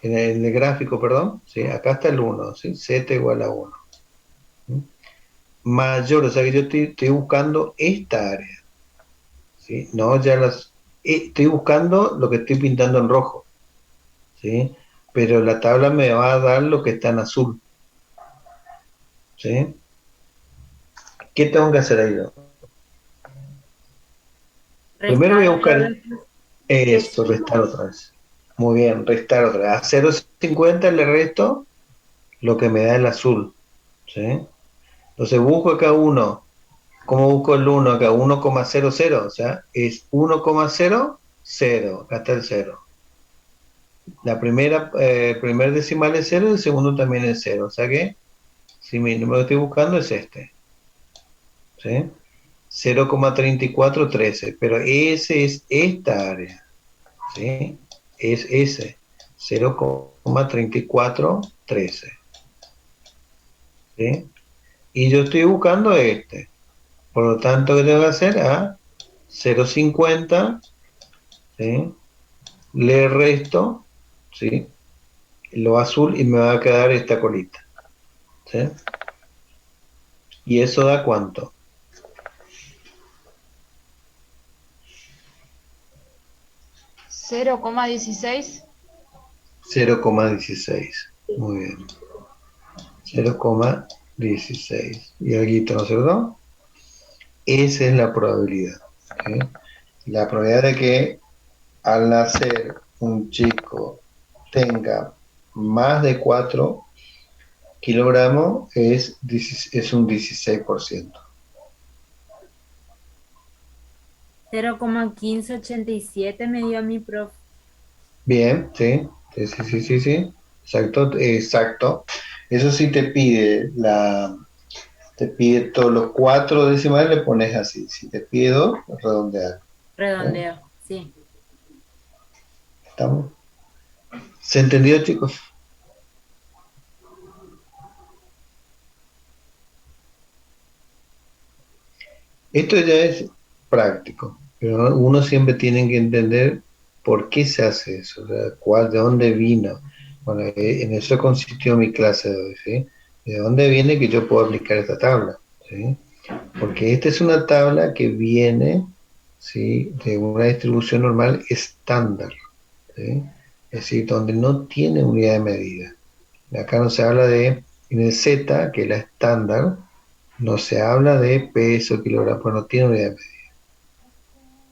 en el gráfico, perdón, ¿sí? Acá está el 1, ¿sí? Z igual a 1. ¿Sí? Mayor, o sea que yo estoy buscando esta área, ¿sí? No ya estoy buscando lo que estoy pintando en rojo, ¿sí? Pero la tabla me va a dar lo que está en azul, ¿sí? ¿Qué tengo que hacer ahí yo? Primero voy a Restar otra buscar vez. eso, Decimos, restar otra vez. Muy bien, restar otra vez. A 0,50 le resto lo que me da el azul, ¿sí? Entonces busco acá 1. ¿Cómo busco el 1 acá? 1,00, o sea, es 1,00, acá está el 0. La primera, primer decimal es 0 y el segundo también es 0, o sea que si mi número que estoy buscando es este, ¿sí? 0,3413, pero ese es esta área, ¿sí? Es ese, 0,3413, ¿sí? Y yo estoy buscando este, por lo tanto, ¿qué tengo que hacer? A 0,50, ¿sí? Le resto, ¿sí? Lo azul y me va a quedar esta colita, ¿sí? ¿Y eso da cuánto? 0,16. 0,16. Muy bien. 0,16. Y algo, ¿no es cierto? Esa es la probabilidad, ¿sí? La probabilidad de que al nacer un chico tenga más de 4 kilogramos es un 16%. 0,1587 me dio mi profe. Bien, sí, sí, sí, sí, sí, sí. Exacto, exacto. Eso sí te pide todos los 4 decimales, le pones así. Si te pide 2, redondear. ¿Eh? Redondeo, sí. ¿Estamos? ¿Se entendió, chicos? Esto ya es práctico, pero uno siempre tiene que entender por qué se hace eso, o sea, de dónde vino. Bueno, en eso consistió mi clase de hoy, ¿sí? ¿De dónde viene que yo puedo aplicar esta tabla? ¿Sí? Porque esta es una tabla que viene, ¿sí?, de una distribución normal estándar, ¿sí? Es decir, donde no tiene unidad de medida. Acá no se habla de, en el Z, que es la estándar, no se habla de peso, kilogramo, pues no tiene unidad de medida.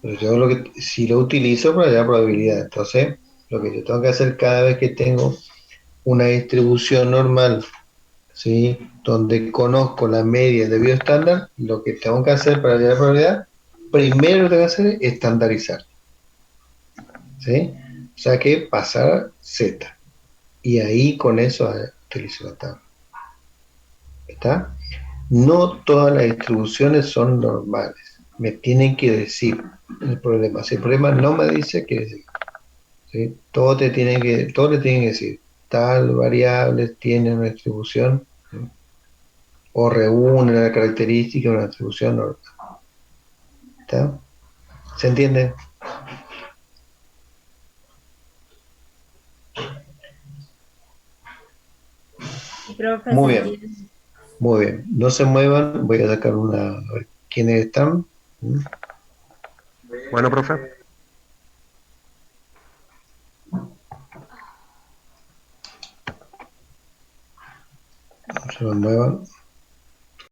Pero yo si lo utilizo para la probabilidad, entonces lo que yo tengo que hacer cada vez que tengo una distribución normal, ¿sí?, donde conozco la media de bioestándar, lo que tengo que hacer para hallar la probabilidad, primero lo que tengo que hacer es estandarizar, ¿sí? O sea que pasar Z. Y ahí con eso utilizo la tabla. ¿Está? No todas las distribuciones son normales. Me tienen que decir el problema. Si el problema no me dice, quiere decir, ¿sí? Todo le tienen que decir. Tal variable tiene una distribución, ¿sí?, o reúne la característica de una distribución normal. ¿Está? ¿Se entiende? Mi profe se Muy bien, entiende. muy bien. No se muevan. Voy a sacar una. A ver quiénes están. ¿Mm? Bueno, profe. No se me muevan.